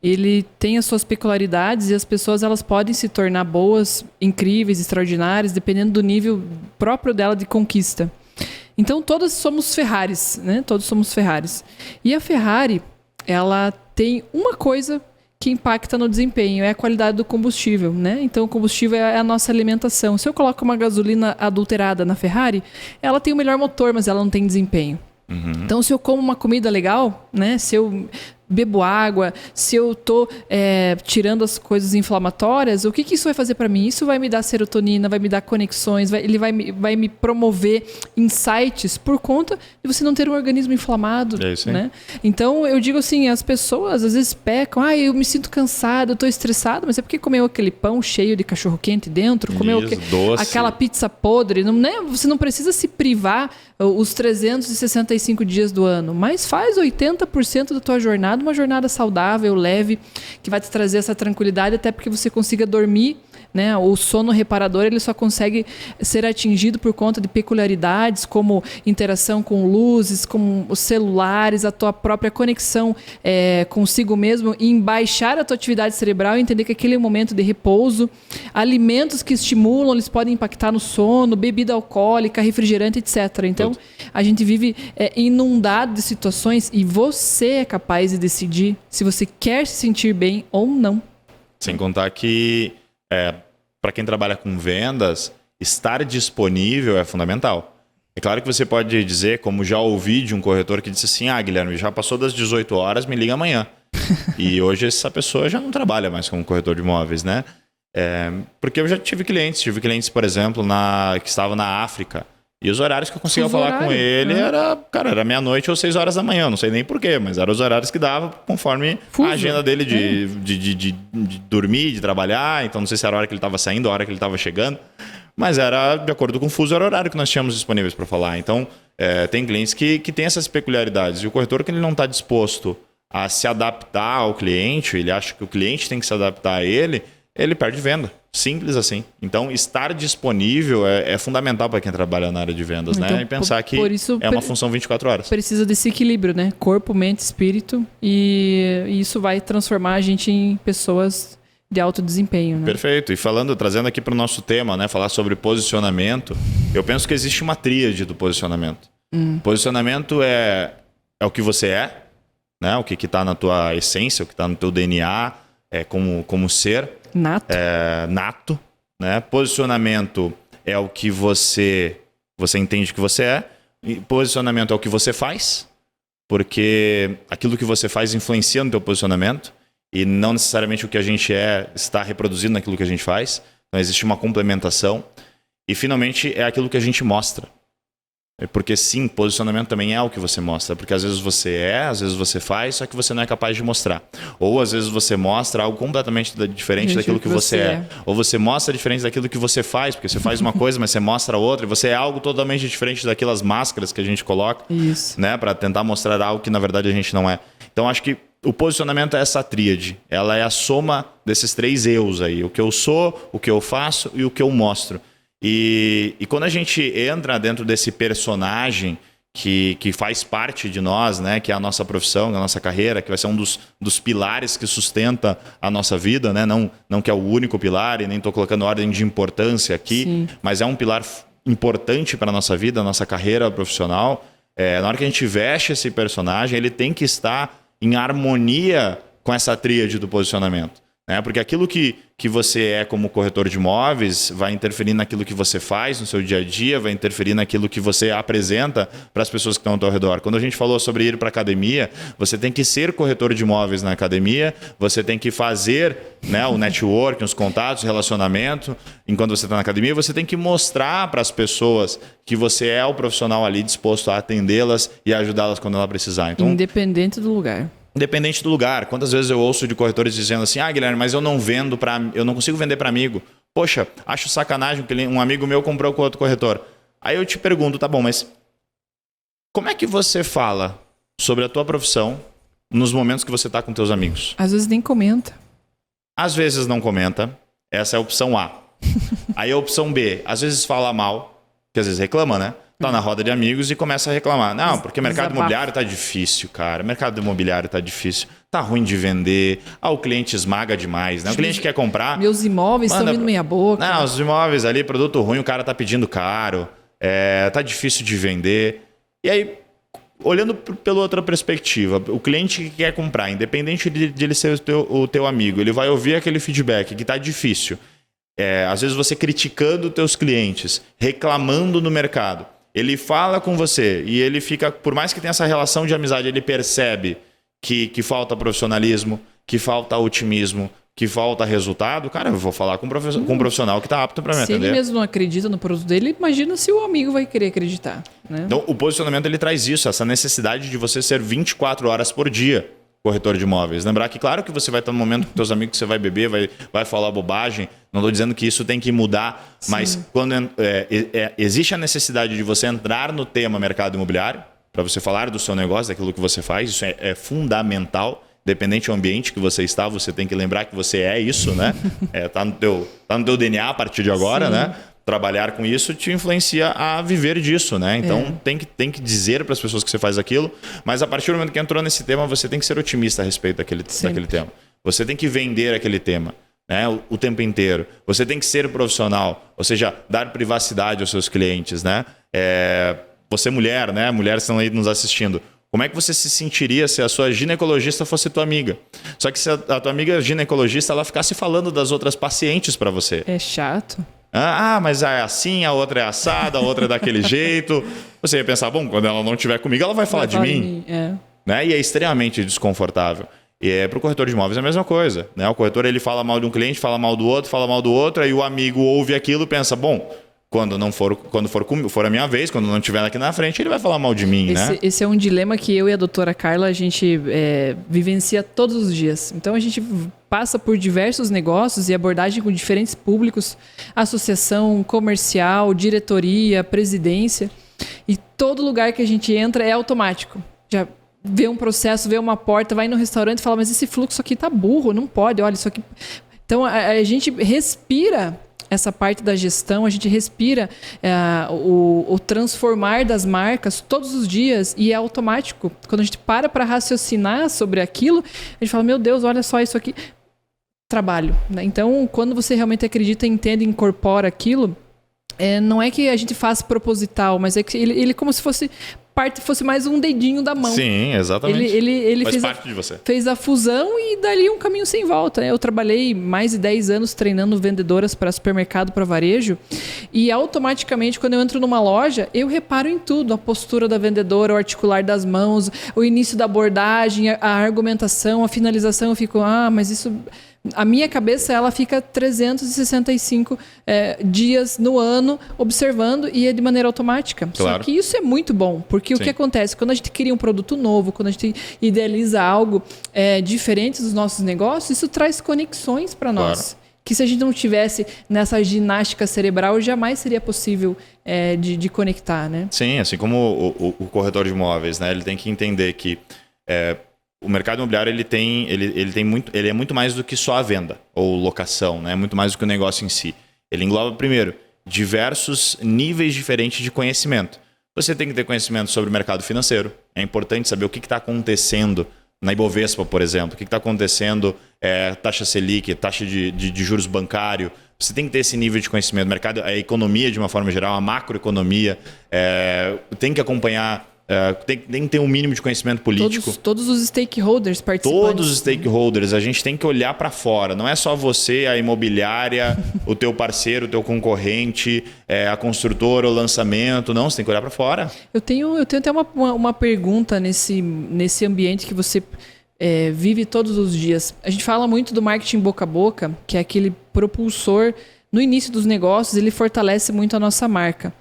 S1: ele tem as suas peculiaridades e as pessoas elas podem se tornar boas, incríveis, extraordinárias, dependendo do nível próprio dela de conquista. Então, todos somos Ferraris, né? Todos somos Ferraris. E a Ferrari, ela tem uma coisa que impacta no desempenho, é a qualidade do combustível, né? Então, o combustível é a nossa alimentação. Se eu coloco uma gasolina adulterada na Ferrari, ela tem o melhor motor, mas ela não tem desempenho. Então, se eu como uma comida legal, né? Se eu bebo água, se eu tô tirando as coisas inflamatórias, o que isso vai fazer para mim? Isso vai me dar serotonina, vai me dar conexões, ele vai me promover insights por conta de você não ter um organismo inflamado, né? Então, eu digo assim, as pessoas às vezes pecam, eu me sinto cansado, eu tô estressado, mas é porque comeu aquele pão cheio de cachorro-quente dentro, comeu aquela pizza podre, não, né? Você não precisa se privar os 365 dias do ano, mas faz 80% da tua jornada uma jornada saudável, leve, que vai te trazer essa tranquilidade até porque você consiga dormir, né? O sono reparador ele só consegue ser atingido por conta de peculiaridades como interação com luzes, com os celulares, a tua própria conexão consigo mesmo, em baixar a tua atividade cerebral e entender que aquele é um momento de repouso. Alimentos que estimulam, eles podem impactar no sono, bebida alcoólica, refrigerante, etc. Então, a gente vive inundado de situações e você é capaz de decidir se você quer se sentir bem ou não.
S2: Sem contar que para quem trabalha com vendas, estar disponível é fundamental. É claro que você pode dizer, como já ouvi de um corretor que disse assim, Guilherme, já passou das 18 horas, me liga amanhã. E hoje essa pessoa já não trabalha mais como corretor de imóveis, né? Porque eu já tive clientes, por exemplo, que estavam na África. E os horários que eu conseguia falar com ele era meia-noite ou 6 horas da manhã. Não sei nem porquê, mas eram os horários que dava conforme a agenda dele de dormir, de trabalhar. Então não sei se era a hora que ele estava saindo, a hora que ele estava chegando. Mas era, de acordo com o fuso, era o horário que nós tínhamos disponíveis para falar. Então tem clientes que têm essas peculiaridades. E o corretor que ele não está disposto a se adaptar ao cliente, ele acha que o cliente tem que se adaptar a ele perde venda. Simples assim. Então, estar disponível é fundamental para quem trabalha na área de vendas, então, né? E pensar que é uma função 24 horas.
S1: Precisa desse equilíbrio, né? Corpo, mente, espírito. E isso vai transformar a gente em pessoas de alto desempenho, né?
S2: Perfeito. E trazendo aqui para o nosso tema, né? Falar sobre posicionamento, eu penso que existe uma tríade do posicionamento. Posicionamento é o que você é, né? O que está na tua essência, o que está no teu DNA, como ser. Nato, né? Posicionamento é o que você entende que você é. E posicionamento é o que você faz, porque aquilo que você faz influencia no teu posicionamento e não necessariamente o que a gente está reproduzindo naquilo que a gente faz. Então existe uma complementação. E finalmente é aquilo que a gente mostra. Porque sim, posicionamento também é o que você mostra. Porque às vezes às vezes você faz, só que você não é capaz de mostrar. Ou às vezes você mostra algo completamente diferente daquilo que você é. Ou você mostra diferente daquilo que você faz, porque você faz uma coisa, mas você mostra outra, e você é algo totalmente diferente daquelas máscaras que a gente coloca, né, para tentar mostrar algo que na verdade a gente não é. Então acho que o posicionamento é essa tríade. Ela é a soma desses 3 eus aí. O que eu sou, o que eu faço e o que eu mostro. E quando a gente entra dentro desse personagem que faz parte de nós, né, que é a nossa profissão, a nossa carreira, que vai ser um dos pilares que sustenta a nossa vida, né, não que é o único pilar, e nem estou colocando ordem de importância aqui, mas é um pilar importante para a nossa vida, a nossa carreira profissional. Na hora que a gente veste esse personagem, ele tem que estar em harmonia com essa tríade do posicionamento. Porque aquilo que você é como corretor de imóveis vai interferir naquilo que você faz no seu dia a dia, vai interferir naquilo que você apresenta para as pessoas que estão ao teu redor. Quando a gente falou sobre ir para a academia, você tem que ser corretor de imóveis na academia, você tem que fazer, né, o network, os contatos, o relacionamento. Enquanto você está na academia, você tem que mostrar para as pessoas que você é o profissional ali disposto a atendê-las e ajudá-las quando ela precisar. Então,
S1: independente do lugar.
S2: Independente do lugar. Quantas vezes eu ouço de corretores dizendo assim, Guilherme, mas eu não consigo vender para amigo. Poxa, acho sacanagem que um amigo meu comprou com outro corretor. Aí eu te pergunto, tá bom, mas como é que você fala sobre a tua profissão nos momentos que você está com teus amigos?
S1: Às vezes nem comenta.
S2: Às vezes não comenta. Essa é a opção A. Aí a opção B, às vezes fala mal, que às vezes reclama, né? Tá na roda de amigos e começa a reclamar. Não, porque o mercado imobiliário tá difícil, cara. O mercado imobiliário tá difícil. Tá ruim de vender. O cliente esmaga demais, né? O cliente quer comprar.
S1: Meus imóveis estão indo meia boca.
S2: Não, os imóveis ali, produto ruim, o cara tá pedindo caro. Tá difícil de vender. E aí, olhando pela outra perspectiva, o cliente que quer comprar, independente de ele ser o teu amigo, ele vai ouvir aquele feedback que tá difícil. Às vezes você criticando os teus clientes, reclamando no mercado. Ele fala com você e ele fica, por mais que tenha essa relação de amizade, ele percebe que falta profissionalismo, que falta otimismo, que falta resultado, cara, eu vou falar com um profissional que está apto para me atender.
S1: Se ele mesmo não acredita no produto dele, imagina se o amigo vai querer acreditar. Né?
S2: Então, o posicionamento ele traz isso, essa necessidade de você ser 24 horas por dia corretor de imóveis. Lembrar que, claro que você vai estar no momento com seus amigos que você vai beber, vai falar bobagem. Não estou dizendo que isso tem que mudar, sim, mas quando existe a necessidade de você entrar no tema mercado imobiliário, para você falar do seu negócio, daquilo que você faz, isso é fundamental. Dependente do ambiente que você está, você tem que lembrar que você é isso, né? Tá no teu DNA a partir de agora, sim, né? Trabalhar com isso te influencia a viver disso, né? Então tem que dizer para as pessoas que você faz aquilo, mas a partir do momento que entrou nesse tema, você tem que ser otimista a respeito daquele tema. Você tem que vender aquele tema, né? O tempo inteiro. Você tem que ser profissional, ou seja, dar privacidade aos seus clientes, né? Você mulher, né? Mulheres estão aí nos assistindo. Como é que você se sentiria se a sua ginecologista fosse tua amiga? Só que se a tua amiga ginecologista ela ficasse falando das outras pacientes para você.
S1: É chato.
S2: Mas é assim, a outra é assada, a outra é daquele jeito. Você ia pensar, bom, quando ela não estiver comigo, ela vai falar de mim. Né? E é extremamente desconfortável. E para o corretor de imóveis é a mesma coisa. Né? O corretor ele fala mal de um cliente, fala mal do outro, aí o amigo ouve aquilo e pensa, bom, quando for a minha vez, quando não estiver aqui na frente, ele vai falar mal de mim, né?
S1: Esse é um dilema que eu e a doutora Carla, a gente vivencia todos os dias. Então, a gente passa por diversos negócios e abordagem com diferentes públicos, associação, comercial, diretoria, presidência. E todo lugar que a gente entra é automático. Já vê um processo, vê uma porta, vai no restaurante e fala, mas esse fluxo aqui tá burro, não pode, olha isso aqui. Então, a gente respira essa parte da gestão, a gente respira o transformar das marcas todos os dias e é automático. Quando a gente para raciocinar sobre aquilo, a gente fala, meu Deus, olha só isso aqui. Trabalho. Né? Então, quando você realmente acredita, entende, incorpora aquilo, não é que a gente faz proposital, mas é que ele como se fosse mais um dedinho da mão.
S2: Sim, exatamente.
S1: Ele
S2: faz parte de você.
S1: Fez a fusão e dali um caminho sem volta. Eu trabalhei mais de 10 anos treinando vendedoras para supermercado, para varejo. E automaticamente, quando eu entro numa loja, eu reparo em tudo. A postura da vendedora, o articular das mãos, o início da abordagem, a argumentação, a finalização. Eu fico, mas isso... A minha cabeça ela fica 365 dias no ano observando e é de maneira automática. Claro. Só que isso é muito bom, porque Sim. O que acontece? Quando a gente cria um produto novo, quando a gente idealiza algo diferente dos nossos negócios, isso traz conexões para nós. Claro. Que se a gente não tivesse nessa ginástica cerebral, jamais seria possível de conectar, né?
S2: Sim, assim como o corretor de imóveis, né? Ele tem que entender que... o mercado imobiliário ele é muito mais do que só a venda ou locação, né? Muito mais do que o negócio em si. Ele engloba, primeiro, diversos níveis diferentes de conhecimento. Você tem que ter conhecimento sobre o mercado financeiro. É importante saber o que está acontecendo na Ibovespa, por exemplo. O que está acontecendo, taxa Selic, taxa de juros bancário. Você tem que ter esse nível de conhecimento. O mercado, a economia, de uma forma geral, a macroeconomia. Tem que acompanhar... tem que ter um mínimo de conhecimento político.
S1: Todos os stakeholders participantes.
S2: Todos os stakeholders. A gente tem que olhar para fora. Não é só você, a imobiliária, o teu parceiro, o teu concorrente, a construtora, o lançamento. Não, você tem que olhar para fora. Eu tenho
S1: até uma pergunta nesse ambiente que você vive todos os dias. A gente fala muito do marketing boca a boca, que é aquele propulsor. No início dos negócios, ele fortalece muito a nossa marca.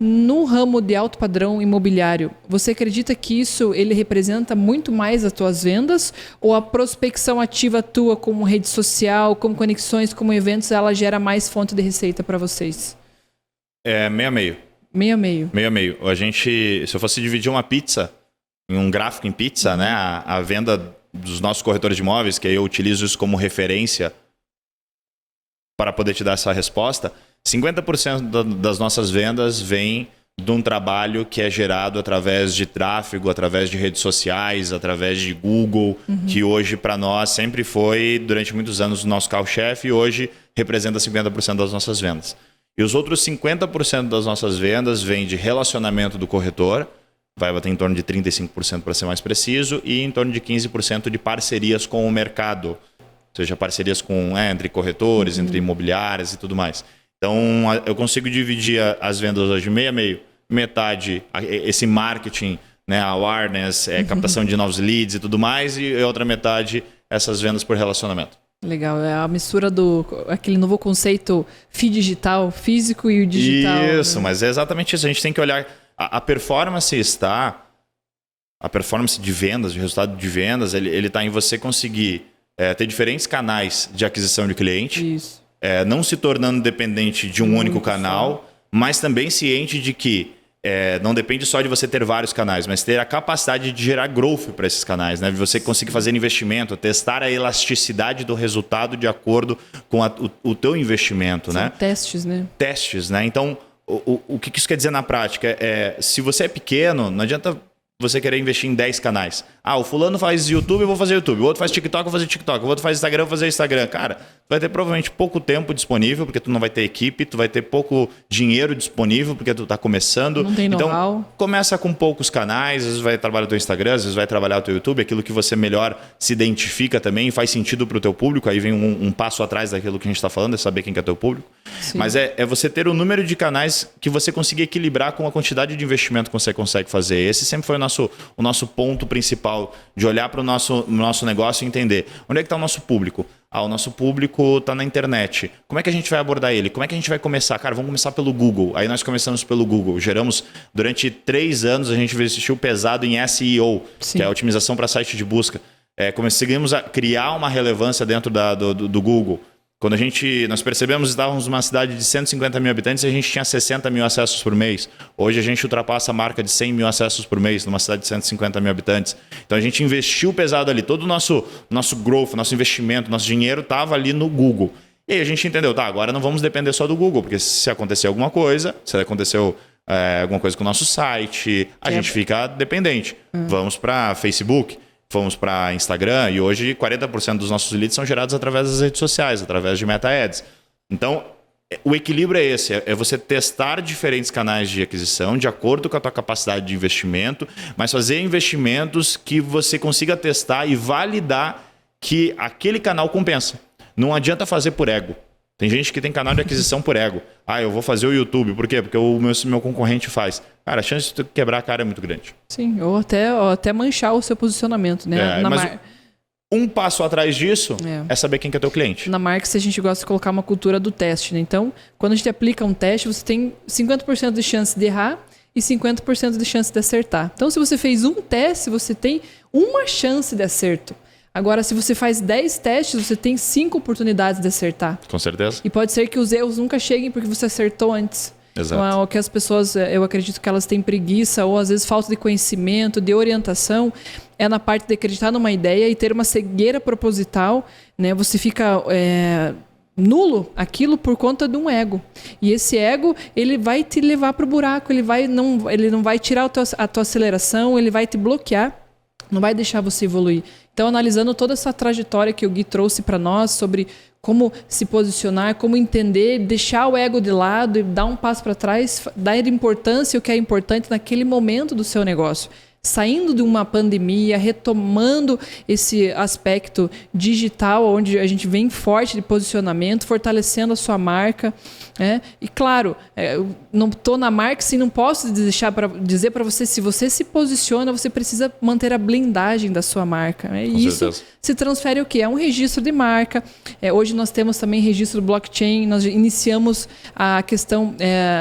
S1: No ramo de alto padrão imobiliário, você acredita que isso ele representa muito mais as tuas vendas ou a prospecção ativa tua como rede social, como conexões, como eventos, ela gera mais fonte de receita para vocês?
S2: Meio a meio.
S1: Meio a meio.
S2: Meio a meio. Se eu fosse dividir uma pizza, em um gráfico em pizza, né, a venda dos nossos corretores de imóveis, que aí eu utilizo isso como referência para poder te dar essa resposta, 50% das nossas vendas vem de um trabalho que é gerado através de tráfego, através de redes sociais, através de Google, que hoje para nós sempre foi, durante muitos anos, o nosso carro-chefe e hoje representa 50% das nossas vendas. E os outros 50% das nossas vendas vem de relacionamento do corretor, vai bater em torno de 35% para ser mais preciso, e em torno de 15% de parcerias com o mercado, ou seja, parcerias entre corretores, entre imobiliárias e tudo mais. Então, eu consigo dividir as vendas hoje meio a meio. Metade, esse marketing, né, awareness, captação de novos leads e tudo mais, e outra metade essas vendas por relacionamento.
S1: Legal, é a mistura aquele novo conceito FII digital, físico e o digital.
S2: Isso, né? Mas é exatamente isso. A gente tem que olhar, a performance de vendas, de resultado de vendas, ele está em você conseguir ter diferentes canais de aquisição de cliente,
S1: isso.
S2: Não se tornando dependente de um único canal, mas também ciente de que não depende só de você ter vários canais, mas ter a capacidade de gerar growth para esses canais, né? Você conseguir fazer investimento, testar a elasticidade do resultado de acordo com o teu investimento.
S1: São
S2: né?
S1: Testes, né?
S2: Testes, né? Então, o que isso quer dizer na prática? Se você é pequeno, não adianta você querer investir em 10 canais. O fulano faz YouTube, eu vou fazer YouTube. O outro faz TikTok, eu vou fazer TikTok. O outro faz Instagram, eu vou fazer Instagram. Cara, tu vai ter provavelmente pouco tempo disponível, porque tu não vai ter equipe, tu vai ter pouco dinheiro disponível, porque tu tá começando.
S1: Não tem know-how.
S2: Então, começa com poucos canais, às vezes vai trabalhar o teu Instagram, às vezes vai trabalhar o teu YouTube, aquilo que você melhor se identifica também, faz sentido pro teu público, aí vem um passo atrás daquilo que a gente está falando, é saber quem que é teu público. Sim. Mas é você ter o número de canais que você consiga equilibrar com a quantidade de investimento que você consegue fazer. Esse sempre foi o nosso ponto principal, de olhar para o nosso negócio e entender onde é que está o nosso público. O nosso público está na internet. Como é que a gente vai abordar ele? Como é que a gente vai começar? Cara, vamos começar pelo Google. Aí nós começamos pelo Google. Geramos, durante 3 anos, a gente investiu pesado em SEO, Sim. que é a otimização para site de busca. Conseguimos criar uma relevância dentro do Google. Quando nós percebemos que estávamos numa cidade de 150 mil habitantes e a gente tinha 60 mil acessos por mês. Hoje a gente ultrapassa a marca de 100 mil acessos por mês numa cidade de 150 mil habitantes. Então a gente investiu pesado ali. Todo o nosso growth, nosso investimento, nosso dinheiro estava ali no Google. E aí a gente entendeu, agora não vamos depender só do Google, porque se acontecer alguma coisa, se aconteceu alguma coisa com o nosso site, a gente fica dependente. Vamos para Facebook. Fomos para Instagram e hoje 40% dos nossos leads são gerados através das redes sociais, através de Meta Ads. Então, o equilíbrio é esse, é você testar diferentes canais de aquisição de acordo com a tua capacidade de investimento, mas fazer investimentos que você consiga testar e validar que aquele canal compensa. Não adianta fazer por ego. Tem gente que tem canal de aquisição por ego. Eu vou fazer o YouTube. Por quê? Porque o meu concorrente faz. Cara, a chance de tu quebrar a cara é muito grande.
S1: Sim, ou até manchar o seu posicionamento, né?
S2: Um passo atrás disso é saber quem que é teu cliente.
S1: Na Marques, a gente gosta de colocar uma cultura do teste, né? Então, quando a gente aplica um teste, você tem 50% de chance de errar e 50% de chance de acertar. Então, se você fez um teste, você tem uma chance de acerto. Agora, se você faz 10 testes, você tem 5 oportunidades de acertar.
S2: Com certeza.
S1: E pode ser que os erros nunca cheguem porque você acertou antes.
S2: Exato.
S1: Então, é o que as pessoas, eu acredito que elas têm preguiça ou às vezes falta de conhecimento, de orientação, é na parte de acreditar numa ideia e ter uma cegueira proposital, né? Você fica nulo aquilo por conta de um ego. E esse ego, ele vai te levar para o buraco, ele não vai tirar a tua aceleração, ele vai te bloquear, não vai deixar você evoluir. Então, analisando toda essa trajetória que o Gui trouxe para nós sobre como se posicionar, como entender, deixar o ego de lado e dar um passo para trás, dar importância ao que é importante naquele momento do seu negócio. Saindo de uma pandemia, retomando esse aspecto digital, onde a gente vem forte de posicionamento, fortalecendo a sua marca. Né? E claro, eu não estou na marca, assim, não posso dizer para você, se você se posiciona, você precisa manter a blindagem da sua marca. Né? E isso se transfere o quê? É um registro de marca. Hoje nós temos também registro do blockchain, nós iniciamos a questão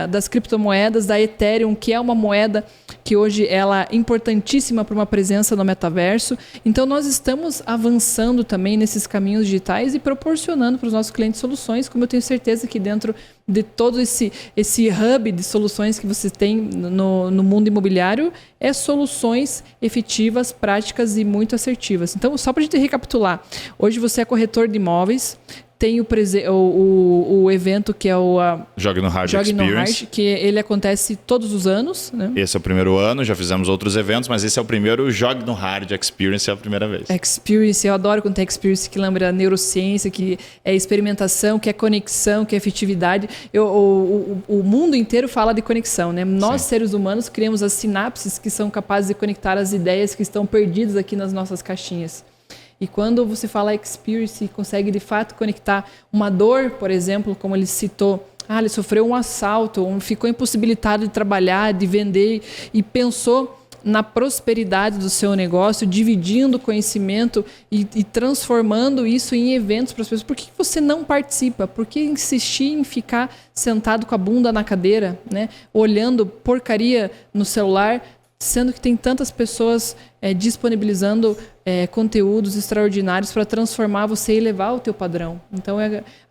S1: das criptomoedas, da Ethereum, que é uma moeda que hoje ela é importantíssima para uma presença no metaverso. Então, nós estamos avançando também nesses caminhos digitais e proporcionando para os nossos clientes soluções, como eu tenho certeza que dentro de todo esse hub de soluções que você tem no mundo imobiliário, soluções efetivas, práticas e muito assertivas. Então, só para a gente recapitular, hoje você é corretor de imóveis, tem o evento que é o
S2: Jogue no Hard Experience,
S1: que ele acontece todos os anos. Né?
S2: Esse é o primeiro ano, já fizemos outros eventos, mas esse é o primeiro Jogue no Hard Experience, é a primeira vez.
S1: Experience, eu adoro quando tem Experience, que lembra a neurociência, que é experimentação, que é conexão, que é efetividade. O mundo inteiro fala de conexão. Né? Nós, seres humanos, criamos as sinapses que são capazes de conectar as ideias que estão perdidas aqui nas nossas caixinhas. E quando você fala experience, consegue de fato conectar uma dor, por exemplo, como ele citou, ele sofreu um assalto, ficou impossibilitado de trabalhar, de vender e pensou na prosperidade do seu negócio, dividindo conhecimento e transformando isso em eventos para as pessoas. Por que você não participa? Por que insistir em ficar sentado com a bunda na cadeira, né? Olhando porcaria no celular, sendo que tem tantas pessoas disponibilizando conteúdos extraordinários para transformar você e elevar o teu padrão. Então,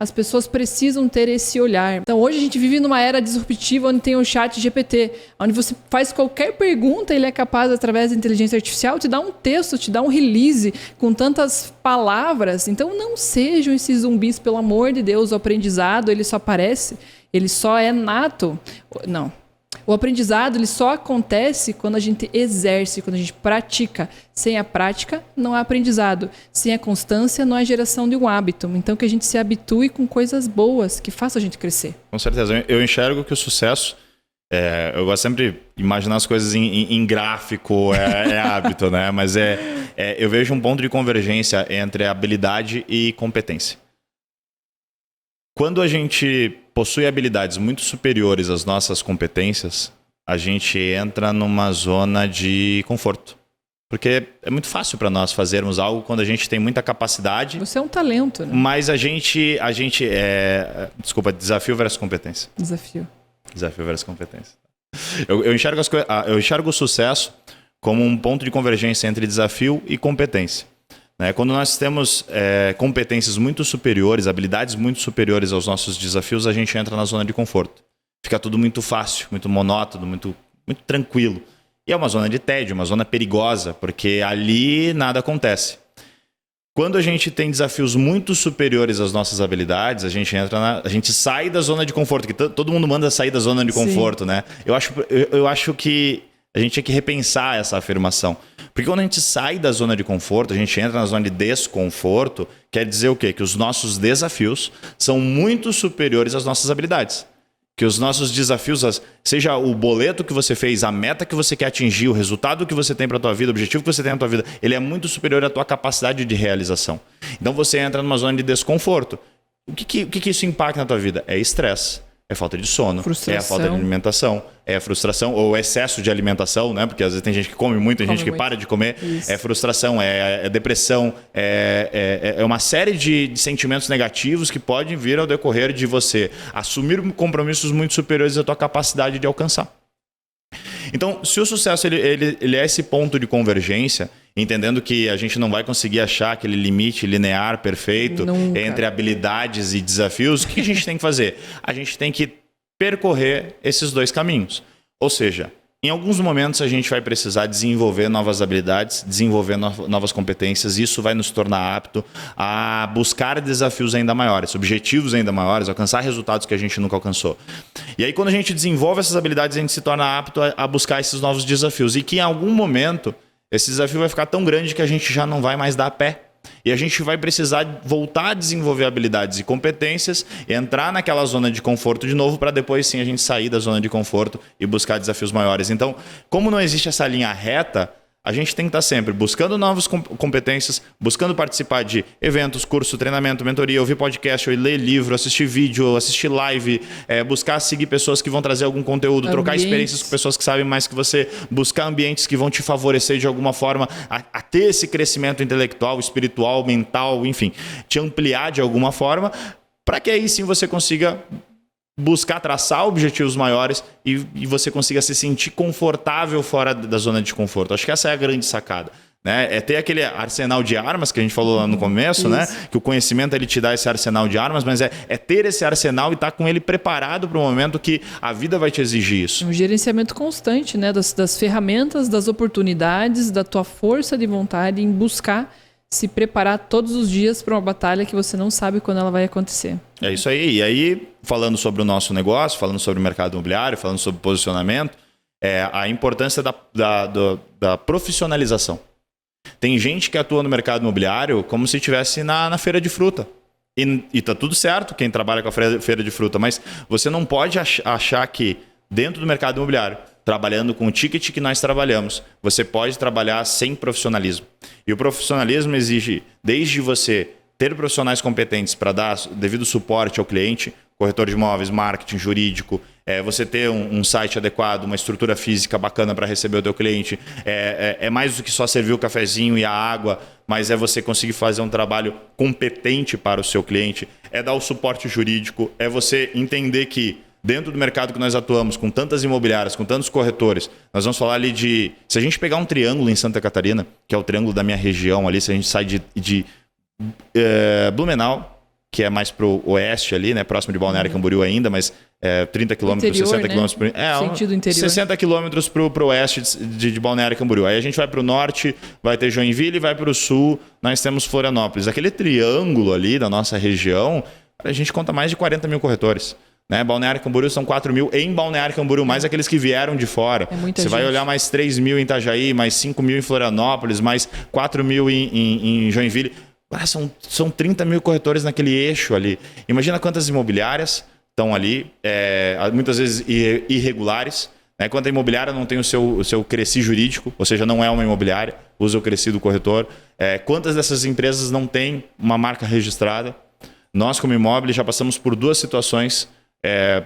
S1: as pessoas precisam ter esse olhar. Então, hoje a gente vive numa era disruptiva onde tem o chat GPT, onde você faz qualquer pergunta, ele é capaz, através da inteligência artificial, te dar um texto, te dar um release com tantas palavras. Então, não sejam esses zumbis, pelo amor de Deus. O aprendizado, ele só aparece, ele só é nato. Não. O aprendizado ele só acontece quando a gente exerce, quando a gente pratica. Sem a prática, não há aprendizado. Sem a constância, não há geração de um hábito. Então, que a gente se habitue com coisas boas, que façam a gente crescer.
S2: Com certeza. Eu enxergo que o sucesso... eu gosto sempre de imaginar as coisas em gráfico, é hábito, né? Mas eu vejo um ponto de convergência entre habilidade e competência. Quando a gente possui habilidades muito superiores às nossas competências, a gente entra numa zona de conforto. Porque é muito fácil para nós fazermos algo quando a gente tem muita capacidade.
S1: Você é um talento, né?
S2: Mas a gente desculpa, desafio versus competência.
S1: Desafio
S2: versus competência. Eu enxergo o sucesso como um ponto de convergência entre desafio e competência. Quando nós temos competências muito superiores, habilidades muito superiores aos nossos desafios, a gente entra na zona de conforto. Fica tudo muito fácil, muito monótono, muito tranquilo. E é uma zona de tédio, uma zona perigosa, porque ali nada acontece. Quando a gente tem desafios muito superiores às nossas habilidades, a gente sai da zona de conforto, que todo mundo manda sair da zona de conforto, né? Eu acho que a gente tinha que repensar essa afirmação. Porque quando a gente sai da zona de conforto, a gente entra na zona de desconforto, quer dizer o quê? Que os nossos desafios são muito superiores às nossas habilidades. Que os nossos desafios, seja o boleto que você fez, a meta que você quer atingir, o resultado que você tem para a tua vida, o objetivo que você tem na tua vida, ele é muito superior à tua capacidade de realização. Então você entra numa zona de desconforto. O que isso impacta na tua vida? É estresse. É falta de sono, é a falta de alimentação, é a frustração ou excesso de alimentação, né? Porque às vezes tem gente que come muito, tem gente que para de comer. Isso. É frustração, é depressão, é uma série de sentimentos negativos que podem vir ao decorrer de você assumir compromissos muito superiores à tua capacidade de alcançar. Então, se o sucesso ele é esse ponto de convergência, entendendo que a gente não vai conseguir achar aquele limite linear perfeito entre habilidades e desafios, o que a gente tem que fazer? A gente tem que percorrer esses dois caminhos. Ou seja, em alguns momentos a gente vai precisar desenvolver novas habilidades, desenvolver novas competências, e isso vai nos tornar apto a buscar desafios ainda maiores, objetivos ainda maiores, alcançar resultados que a gente nunca alcançou. E aí quando a gente desenvolve essas habilidades, a gente se torna apto a buscar esses novos desafios, e que em algum momento esse desafio vai ficar tão grande que a gente já não vai mais dar pé. E a gente vai precisar voltar a desenvolver habilidades e competências, entrar naquela zona de conforto de novo, para depois sim a gente sair da zona de conforto e buscar desafios maiores. Então, como não existe essa linha reta, a gente tem que estar sempre buscando novas competências, buscando participar de eventos, curso, treinamento, mentoria, ouvir podcast, ler livro, assistir vídeo, assistir live, buscar seguir pessoas que vão trazer algum conteúdo, trocar experiências com pessoas que sabem mais que você, buscar ambientes que vão te favorecer de alguma forma a ter esse crescimento intelectual, espiritual, mental, enfim, te ampliar de alguma forma, para que aí sim você consiga buscar traçar objetivos maiores e você consiga se sentir confortável fora da zona de conforto. Acho que essa é a grande sacada. Né? É ter aquele arsenal de armas que a gente falou lá no começo, né? Que o conhecimento ele te dá esse arsenal de armas, mas é ter esse arsenal e estar com ele preparado para o momento que a vida vai te exigir isso.
S1: Um gerenciamento constante, né? das ferramentas, das oportunidades, da tua força de vontade em buscar se preparar todos os dias para uma batalha que você não sabe quando ela vai acontecer.
S2: É isso aí. E aí, falando sobre o nosso negócio, falando sobre o mercado imobiliário, falando sobre posicionamento, a importância da profissionalização. Tem gente que atua no mercado imobiliário como se estivesse na feira de fruta. E tá tudo certo quem trabalha com a feira de fruta, mas você não pode achar que dentro do mercado imobiliário, trabalhando com o ticket que nós trabalhamos, você pode trabalhar sem profissionalismo. E o profissionalismo exige desde você ter profissionais competentes para dar devido suporte ao cliente, corretor de imóveis, marketing, jurídico, você ter um site adequado, uma estrutura física bacana para receber o teu cliente. É mais do que só servir o cafezinho e a água, mas é você conseguir fazer um trabalho competente para o seu cliente. É dar o suporte jurídico, é você entender que dentro do mercado que nós atuamos, com tantas imobiliárias, com tantos corretores, nós vamos falar ali de... Se a gente pegar um triângulo em Santa Catarina, que é o triângulo da minha região ali, se a gente sai de Blumenau, que é mais pro oeste ali, né, próximo de Balneário Camboriú ainda, mas 30 quilômetros, 60 quilômetros por...
S1: Sentido interior.
S2: 60 quilômetros pro oeste de Balneário Camboriú. Aí a gente vai pro norte, vai ter Joinville, e vai pro sul, nós temos Florianópolis. Aquele triângulo ali da nossa região, a gente conta mais de 40 mil corretores. Né? Balneário Camboriú são 4 mil em Balneário Camboriú, mais aqueles que vieram de fora. Você vai olhar mais 3 mil em Itajaí, mais 5 mil em Florianópolis, mais 4 mil em Joinville. São 30 mil corretores naquele eixo ali. Imagina quantas imobiliárias estão ali, muitas vezes irregulares. Né? Quanta imobiliária não tem o seu cresci jurídico, ou seja, não é uma imobiliária, usa o cresci do corretor. Quantas dessas empresas não têm uma marca registrada? Nós, como Imóvel, já passamos por 2 situações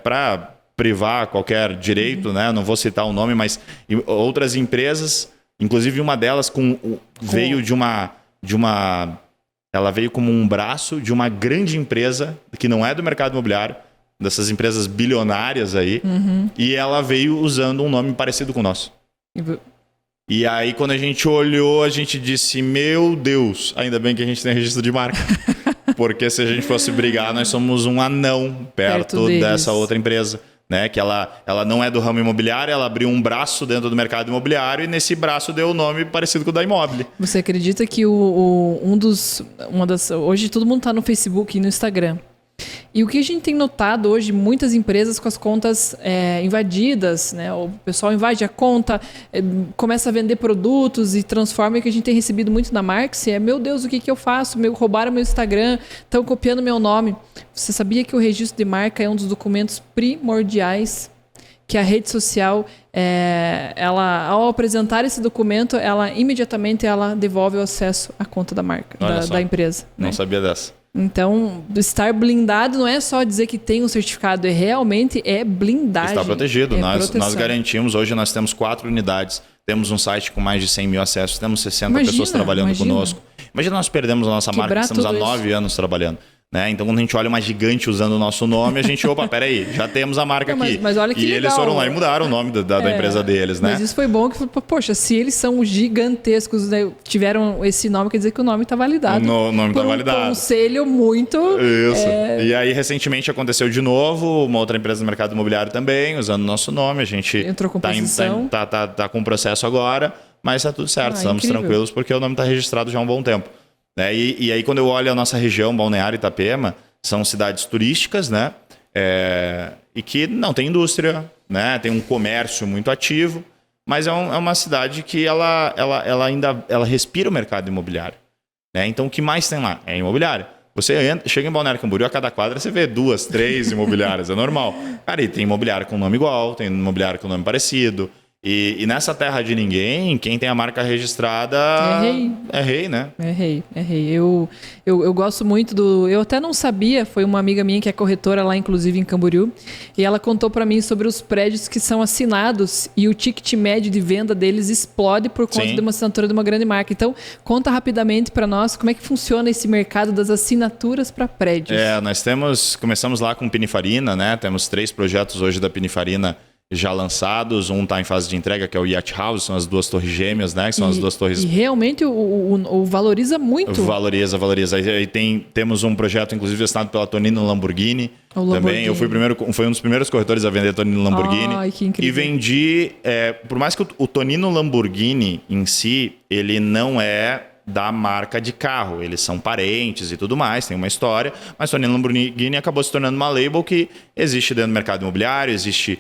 S2: para privar qualquer direito, né? Não vou citar o nome, mas outras empresas, inclusive uma delas veio de uma... Ela veio como um braço de uma grande empresa que não é do mercado imobiliário, dessas empresas bilionárias aí, e ela veio usando um nome parecido com o nosso. E aí, quando a gente olhou, a gente disse, meu Deus, ainda bem que a gente tem registro de marca. Porque se a gente fosse brigar, nós somos um anão perto dessa outra empresa. Né? Que ela não é do ramo imobiliário, ela abriu um braço dentro do mercado imobiliário e nesse braço deu o nome parecido com o da Imóvel.
S1: Você acredita que hoje todo mundo está no Facebook e no Instagram. E o que a gente tem notado hoje, muitas empresas com as contas invadidas, né? O pessoal invade a conta, começa a vender produtos e transforma, o que a gente tem recebido muito na marketing meu Deus, o que eu faço? Roubaram meu Instagram, estão copiando meu nome. Você sabia que o registro de marca é um dos documentos primordiais que a rede social, ela, ao apresentar esse documento, imediatamente ela devolve o acesso à conta da marca, da empresa.
S2: Não
S1: né?
S2: sabia dessa.
S1: Então, estar blindado não é só dizer que tem um certificado, realmente é blindagem.
S2: Está protegido. Nós garantimos, hoje nós temos 4 unidades, temos um site com mais de 100 mil acessos, temos 60 pessoas trabalhando conosco. Imagina nós perdemos a nossa marca, estamos há 9 anos trabalhando. Né? Então, quando a gente olha uma gigante usando o nosso nome, a gente, peraí, já temos a marca aqui.
S1: Mas olha que
S2: legal.
S1: Eles
S2: foram lá e mudaram o nome da empresa deles, né?
S1: Mas isso foi bom, que poxa, se eles são gigantescos, né, tiveram esse nome, quer dizer que o nome está validado.
S2: O nome está validado.
S1: Um conselho muito...
S2: Isso. E aí, recentemente, aconteceu de novo, uma outra empresa do mercado imobiliário também, usando o nosso nome. A gente
S1: entrou com posição.
S2: Tá com o processo agora, mas está tudo certo, estamos tranquilos, porque o nome está registrado já há um bom tempo. E aí, quando eu olho a nossa região, Balneário e Itapema, são cidades turísticas, né? E que não tem indústria, né? Tem um comércio muito ativo, mas é uma cidade que ela ainda respira o mercado imobiliário. Né? Então, o que mais tem lá? É imobiliário. Você chega em Balneário Camboriú, a cada quadra você vê 2, 3 imobiliárias, é normal. Cara, e tem imobiliário com nome igual, tem imobiliário com nome parecido. E nessa terra de ninguém, quem tem a marca registrada é rei, né? É rei.
S1: Eu gosto muito do... Eu até não sabia, foi uma amiga minha que é corretora lá, inclusive, em Camboriú, e ela contou para mim sobre os prédios que são assinados e o ticket médio de venda deles explode por conta de uma assinatura de uma grande marca. Então, conta rapidamente para nós como é que funciona esse mercado das assinaturas para prédios.
S2: Nós começamos lá com Pininfarina, né? Temos 3 projetos hoje da Pininfarina já lançados, um está em fase de entrega, que é o Yacht House, são as 2 torres gêmeas, né? Que são as 2 torres...
S1: E realmente o valoriza muito.
S2: Valoriza. Aí temos um projeto, inclusive, assinado pela Tonino Lamborghini. Também, eu fui um dos primeiros corretores a vender Tonino Lamborghini.
S1: Ai, que incrível.
S2: E vendi, por mais que o Tonino Lamborghini em si, ele não é da marca de carro, eles são parentes e tudo mais, tem uma história, mas Tonino Lamborghini acabou se tornando uma label que existe dentro do mercado imobiliário, existe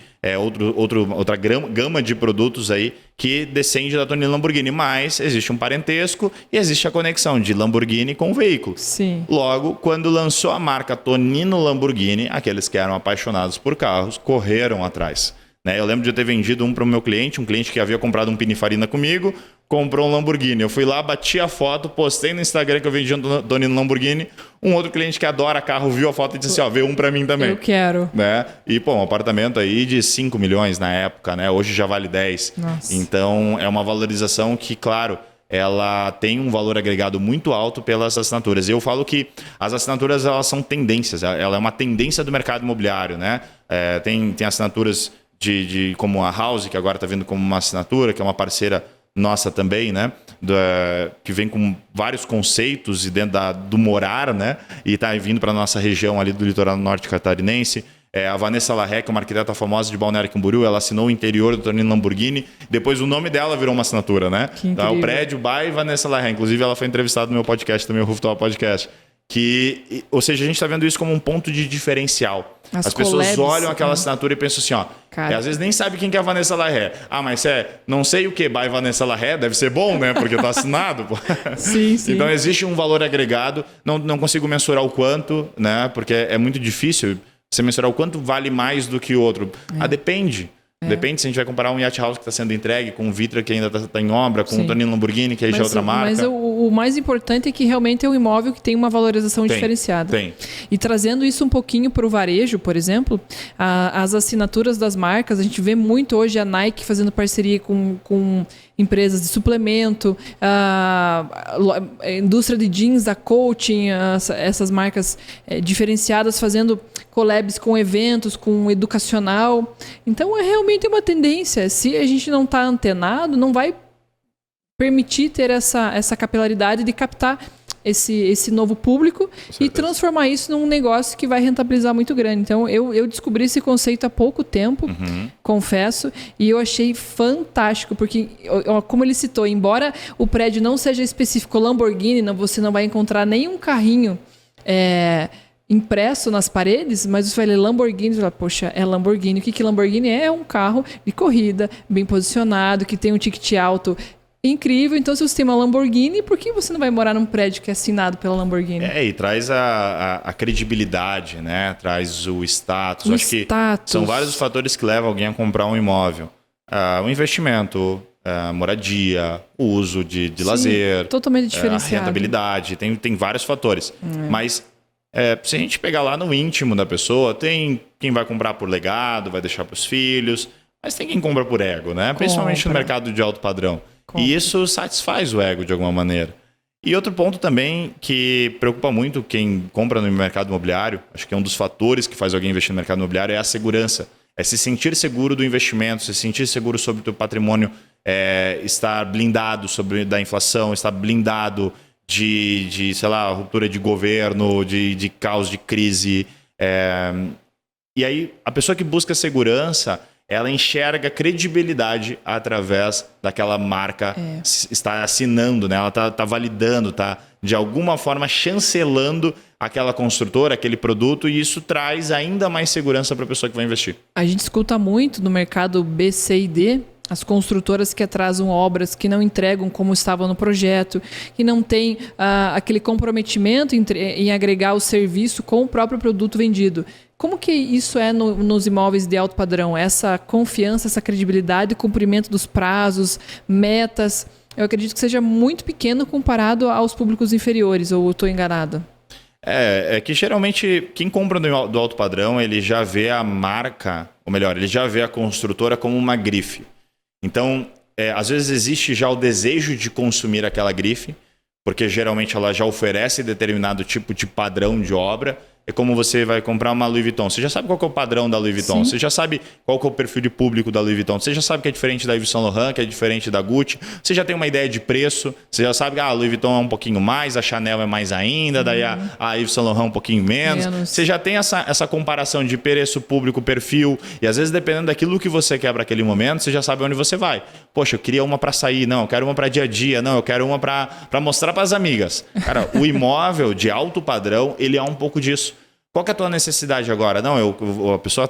S2: outra gama de produtos aí que descende da Tonino Lamborghini, mas existe um parentesco e existe a conexão de Lamborghini com o veículo.
S1: Sim.
S2: Logo, quando lançou a marca Tonino Lamborghini, aqueles que eram apaixonados por carros correram atrás. Eu lembro de eu ter vendido um para o meu cliente, um cliente que havia comprado um Pininfarina comigo, comprou um Lamborghini. Eu fui lá, bati a foto, postei no Instagram que eu vendi um Tonino Lamborghini. Um outro cliente que adora carro viu a foto e disse assim, vê um para mim também.
S1: Eu quero.
S2: Né? E, pô, um apartamento aí de 5 milhões na época, né? Hoje já vale 10.
S1: Nossa.
S2: Então, é uma valorização que, claro, ela tem um valor agregado muito alto pelas assinaturas. Eu falo que as assinaturas, elas são tendências. Ela é uma tendência do mercado imobiliário, né? Tem assinaturas como a House, que agora está vindo como uma assinatura, que é uma parceira nossa também, né? Que vem com vários conceitos e dentro do morar, né? E está vindo para a nossa região ali do litoral norte catarinense. A Vanessa Larré, que é uma arquiteta famosa de Balneário Camboriú, ela assinou o interior do Tonino Lamborghini. Depois o nome dela virou uma assinatura, né? Então, o prédio by Vanessa Larré. Inclusive, ela foi entrevistada no meu podcast também, o Rooftop Podcast. Ou seja, a gente está vendo isso como um ponto de diferencial. As pessoas olham aquela assinatura e pensam assim, às vezes nem sabe quem que é a Vanessa Larré. Mas não sei o que, by Vanessa Larré, deve ser bom, né? Porque tá assinado.
S1: Sim.
S2: Então existe um valor agregado, não consigo mensurar o quanto, né? Porque é muito difícil você mensurar o quanto vale mais do que o outro. Depende. Depende se a gente vai comparar um Yacht House que está sendo entregue com um Vitra que ainda está em obra, com um Tonino Lamborghini, que aí já é outra marca.
S1: Mas o mais importante é que realmente é um imóvel que tem uma valorização diferenciada.
S2: Tem.
S1: E trazendo isso um pouquinho para o varejo, por exemplo, as assinaturas das marcas, a gente vê muito hoje a Nike fazendo parceria com empresas de suplemento, a indústria de jeans, da Coaching, essas marcas diferenciadas fazendo collabs com eventos, com educacional. Então, realmente uma tendência. Se a gente não está antenado, não vai permitir ter essa capilaridade de captar esse novo público e transformar isso num negócio que vai rentabilizar muito grande. Então, eu descobri esse conceito há pouco tempo, confesso, e eu achei fantástico, porque, como ele citou, embora o prédio não seja específico Lamborghini, você não vai encontrar nenhum carrinho impresso nas paredes, mas você vai ler Lamborghini e fala, poxa, é Lamborghini. O que Lamborghini é? É um carro de corrida, bem posicionado, que tem um ticket alto incrível. Então, se você tem uma Lamborghini, por que você não vai morar num prédio que é assinado pela Lamborghini?
S2: E traz a credibilidade, né? Traz o status. Acho que são vários os fatores que levam alguém a comprar um imóvel. O investimento, a moradia, o uso de lazer.
S1: Totalmente diferenciado.
S2: A rentabilidade. Tem vários fatores. Mas se a gente pegar lá no íntimo da pessoa, tem quem vai comprar por legado, vai deixar para os filhos, mas tem quem compra por ego, né? Principalmente no mercado de alto padrão. E isso satisfaz o ego de alguma maneira. E outro ponto também que preocupa muito quem compra no mercado imobiliário, acho que é um dos fatores que faz alguém investir no mercado imobiliário, é a segurança. É se sentir seguro do investimento, se sentir seguro sobre o teu patrimônio, estar blindado da inflação, estar blindado de sei lá, ruptura de governo, de caos, de crise. E aí, a pessoa que busca segurança, ela enxerga credibilidade através daquela marca está assinando, né? Ela está validando, está de alguma forma chancelando aquela construtora, aquele produto, e isso traz ainda mais segurança para a pessoa que vai investir.
S1: A gente escuta muito no mercado B, C e D as construtoras que atrasam obras, que não entregam como estava no projeto, que não tem aquele comprometimento em agregar o serviço com o próprio produto vendido. Como que isso é nos imóveis de alto padrão? Essa confiança, essa credibilidade, cumprimento dos prazos, metas, eu acredito que seja muito pequeno comparado aos públicos inferiores, ou eu estou enganado?
S2: É que geralmente quem compra do alto padrão, ele já vê a marca, ou melhor, ele já vê a construtora como uma grife. Então, às vezes existe já o desejo de consumir aquela grife, porque geralmente ela já oferece determinado tipo de padrão de obra. É como você vai comprar uma Louis Vuitton. Você já sabe qual que é o padrão da Louis Vuitton. Sim. Você já sabe qual que é o perfil de público da Louis Vuitton. Você já sabe que é diferente da Yves Saint Laurent, que é diferente da Gucci. Você já tem uma ideia de preço. Você já sabe que a Louis Vuitton é um pouquinho mais, a Chanel é mais ainda, daí a Yves Saint Laurent um pouquinho menos. Você já tem essa comparação de preço, público, perfil. E às vezes, dependendo daquilo que você quer para aquele momento, você já sabe onde você vai. Poxa, eu queria uma para sair. Não, eu quero uma para dia a dia. Não, eu quero uma para mostrar para as amigas. Cara, o imóvel de alto padrão, ele é um pouco disso. Qual que é a tua necessidade agora? Não, a pessoa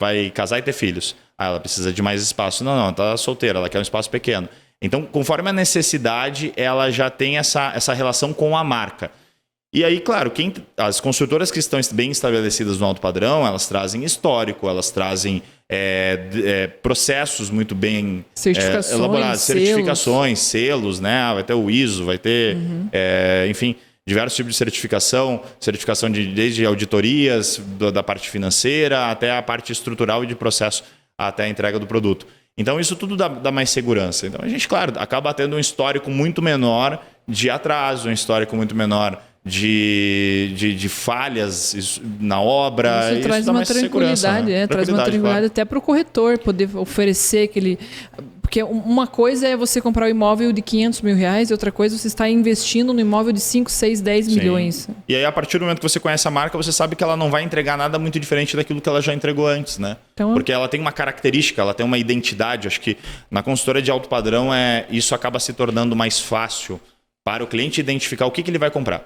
S2: vai casar e ter filhos. Ela precisa de mais espaço. Não, ela está solteira, ela quer um espaço pequeno. Então, conforme a necessidade, ela já tem essa relação com a marca. E aí, claro, as construtoras que estão bem estabelecidas no alto padrão, elas trazem histórico, elas trazem processos muito bem elaborados, certificações, selos, né? Vai ter o ISO, vai ter, enfim, diversos tipos de certificação desde auditorias, da parte financeira até a parte estrutural e de processo, até a entrega do produto. Então, isso tudo dá mais segurança. Então, a gente, claro, acaba tendo um histórico muito menor de atraso, um histórico muito menor de falhas na obra.
S1: Isso traz uma tranquilidade, né? Traz uma tranquilidade até para o corretor poder oferecer aquele... Porque uma coisa é você comprar um imóvel de R$500 mil e outra coisa é você está investindo no imóvel de 5, 6, 10 milhões.
S2: E aí, a partir do momento que você conhece a marca, você sabe que ela não vai entregar nada muito diferente daquilo que ela já entregou antes, né? Então, porque ela tem uma característica, ela tem uma identidade. Acho que na consultora de alto padrão, isso acaba se tornando mais fácil para o cliente identificar o que ele vai comprar.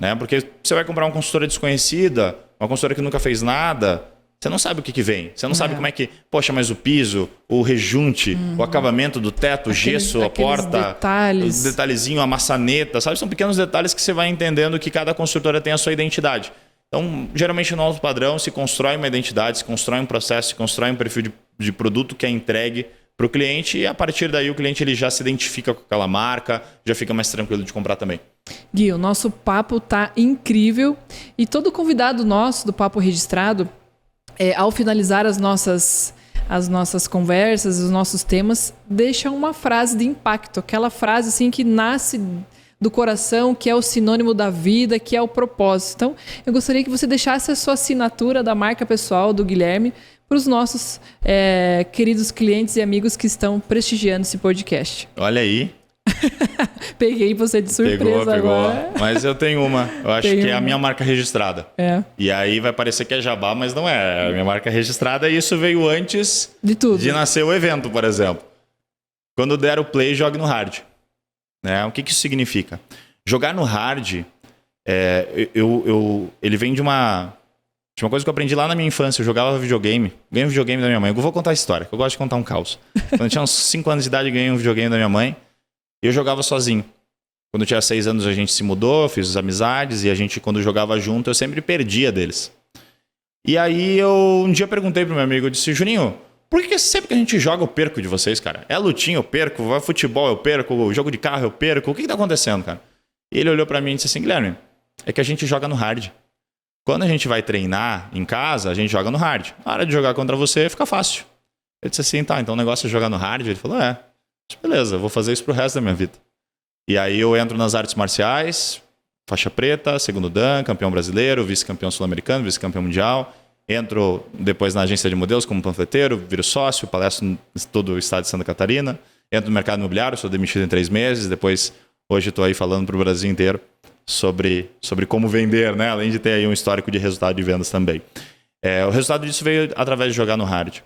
S2: Né? Porque você vai comprar uma consultora desconhecida, uma consultora que nunca fez nada, você não sabe o que vem. Você não sabe como é que... Poxa, mas o piso, o rejunte, o acabamento do teto, o gesso, a porta...
S1: Detalhes.
S2: O detalhezinho, a maçaneta, sabe? São pequenos detalhes que você vai entendendo que cada construtora tem a sua identidade. Então, geralmente no alto padrão se constrói uma identidade, se constrói um processo, se constrói um perfil de produto que é entregue para o cliente e a partir daí o cliente ele já se identifica com aquela marca, já fica mais tranquilo de comprar também.
S1: Gui, o nosso papo tá incrível e todo convidado nosso do Papo Registrado, ao finalizar as nossas conversas, os nossos temas, deixa uma frase de impacto, aquela frase assim que nasce do coração, que é o sinônimo da vida, que é o propósito. Então, eu gostaria que você deixasse a sua assinatura da marca pessoal do Guilherme para os nossos queridos clientes e amigos que estão prestigiando esse podcast.
S2: Olha aí.
S1: Peguei você de surpresa agora.
S2: Mas eu tenho uma. Eu acho que é a minha marca registrada. E aí vai parecer que é jabá, mas não é. A minha marca registrada e isso veio antes
S1: de tudo.
S2: De nascer o evento, por exemplo. Quando der o play, jogue no hard. Né? O que isso significa? Jogar no hard, ele vem de uma coisa que eu aprendi lá na minha infância. Eu jogava videogame. Ganhei um videogame da minha mãe. Eu vou contar a história, que eu gosto de contar um caos. Quando eu tinha uns 5 anos de idade, ganhei um videogame da minha mãe. E eu jogava sozinho. Quando eu tinha 6 anos, a gente se mudou, fiz amizades. E a gente, quando jogava junto, eu sempre perdia deles. E aí, eu um dia perguntei pro meu amigo, eu disse, Juninho, por que sempre que a gente joga eu perco de vocês, cara? É lutinha, eu perco, vai futebol, eu perco, jogo de carro, eu perco. O que tá acontecendo, cara? E ele olhou pra mim e disse assim, Guilherme, é que a gente joga no hard. Quando a gente vai treinar em casa, a gente joga no hard. Na hora de jogar contra você, fica fácil. Eu disse assim, tá, então o negócio é jogar no hard? Ele falou, beleza, eu vou fazer isso pro resto da minha vida. E aí eu entro nas artes marciais, faixa preta, segundo dan, campeão brasileiro, vice-campeão sul-americano, vice-campeão mundial. Entro depois na agência de modelos como panfleteiro, viro sócio, palestro em todo o estado de Santa Catarina. Entro no mercado imobiliário, sou demitido em 3 meses. Depois, hoje estou aí falando pro Brasil inteiro sobre como vender, né? Além de ter aí um histórico de resultado de vendas também. O resultado disso veio através de jogar no hard.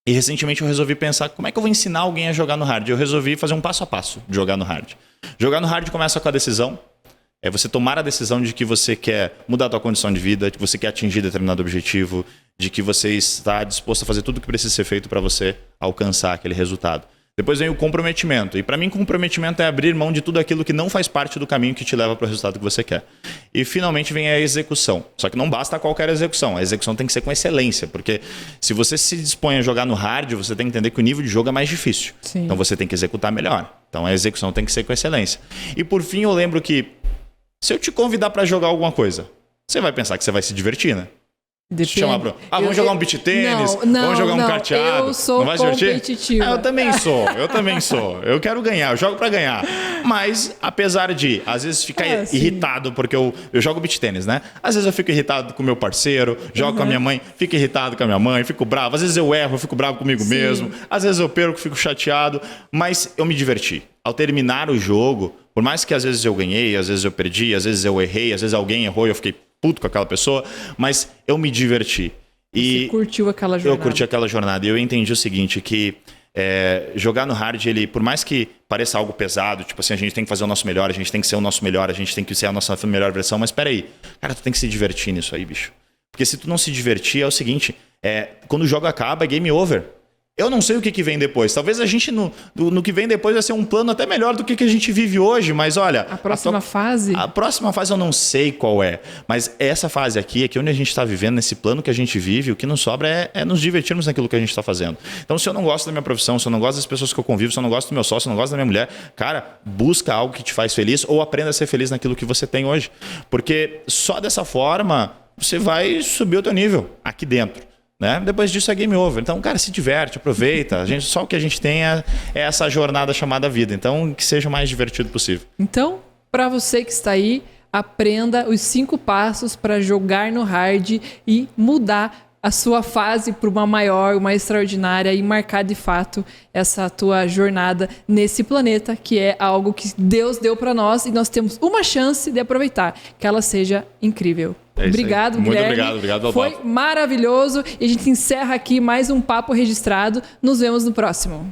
S2: E recentemente eu resolvi pensar como é que eu vou ensinar alguém a jogar no hard. Eu resolvi fazer um passo a passo de jogar no hard. Jogar no hard começa com a decisão. É você tomar a decisão de que você quer mudar a tua condição de vida, de que você quer atingir determinado objetivo, de que você está disposto a fazer tudo o que precisa ser feito para você alcançar aquele resultado. Depois vem o comprometimento. E para mim, comprometimento é abrir mão de tudo aquilo que não faz parte do caminho que te leva para o resultado que você quer. E finalmente vem a execução. Só que não basta qualquer execução. A execução tem que ser com excelência. Porque se você se dispõe a jogar no hard, você tem que entender que o nível de jogo é mais difícil.
S1: Sim.
S2: Então você tem que executar melhor. Então a execução tem que ser com excelência. E por fim, eu lembro que se eu te convidar para jogar alguma coisa, você vai pensar que você vai se divertir, né? Vamos jogar um beach tênis, vamos jogar um carteado.
S1: Eu sou competitiva.
S2: Eu também sou. Eu quero ganhar, eu jogo pra ganhar. Mas, apesar de, às vezes, ficar irritado, porque eu jogo beach tênis, né? Às vezes eu fico irritado com o meu parceiro, jogo com a minha mãe, fico irritado com a minha mãe, fico bravo. Às vezes eu erro, eu fico bravo comigo mesmo. Às vezes eu perco, fico chateado. Mas eu me diverti. Ao terminar o jogo, por mais que às vezes eu ganhei, às vezes eu perdi, às vezes eu errei, às vezes alguém errou e eu fiquei puto com aquela pessoa, mas eu me diverti.
S1: E você curtiu aquela jornada.
S2: Eu curti aquela jornada. E eu entendi o seguinte, que jogar no hard, ele, por mais que pareça algo pesado, tipo assim, a gente tem que fazer o nosso melhor, a gente tem que ser o nosso melhor, a gente tem que ser a nossa melhor versão, mas peraí, cara, tu tem que se divertir nisso aí, bicho. Porque se tu não se divertir, é o seguinte, quando o jogo acaba, é game over. Eu não sei o que vem depois. Talvez a gente, no que vem depois, vai ser um plano até melhor do que a gente vive hoje. Mas olha...
S1: A próxima fase?
S2: A próxima fase eu não sei qual é. Mas essa fase aqui onde a gente está vivendo, nesse plano que a gente vive, o que nos sobra é nos divertirmos naquilo que a gente está fazendo. Então, se eu não gosto da minha profissão, se eu não gosto das pessoas que eu convivo, se eu não gosto do meu sócio, se eu não gosto da minha mulher, cara, busca algo que te faz feliz ou aprenda a ser feliz naquilo que você tem hoje. Porque só dessa forma você vai subir o teu nível aqui dentro. Né? Depois disso é game over. Então, cara, se diverte, aproveita. Só o que a gente tem é essa jornada chamada vida. Então, que seja o mais divertido possível.
S1: Então, para você que está aí, aprenda os 5 passos para jogar no hard e mudar a sua fase para uma maior, uma extraordinária e marcar de fato essa tua jornada nesse planeta, que é algo que Deus deu para nós e nós temos uma chance de aproveitar, que ela seja incrível. Obrigado, Guilherme.
S2: Muito obrigado.
S1: Foi maravilhoso e a gente encerra aqui mais um Papo Registrado. Nos vemos no próximo.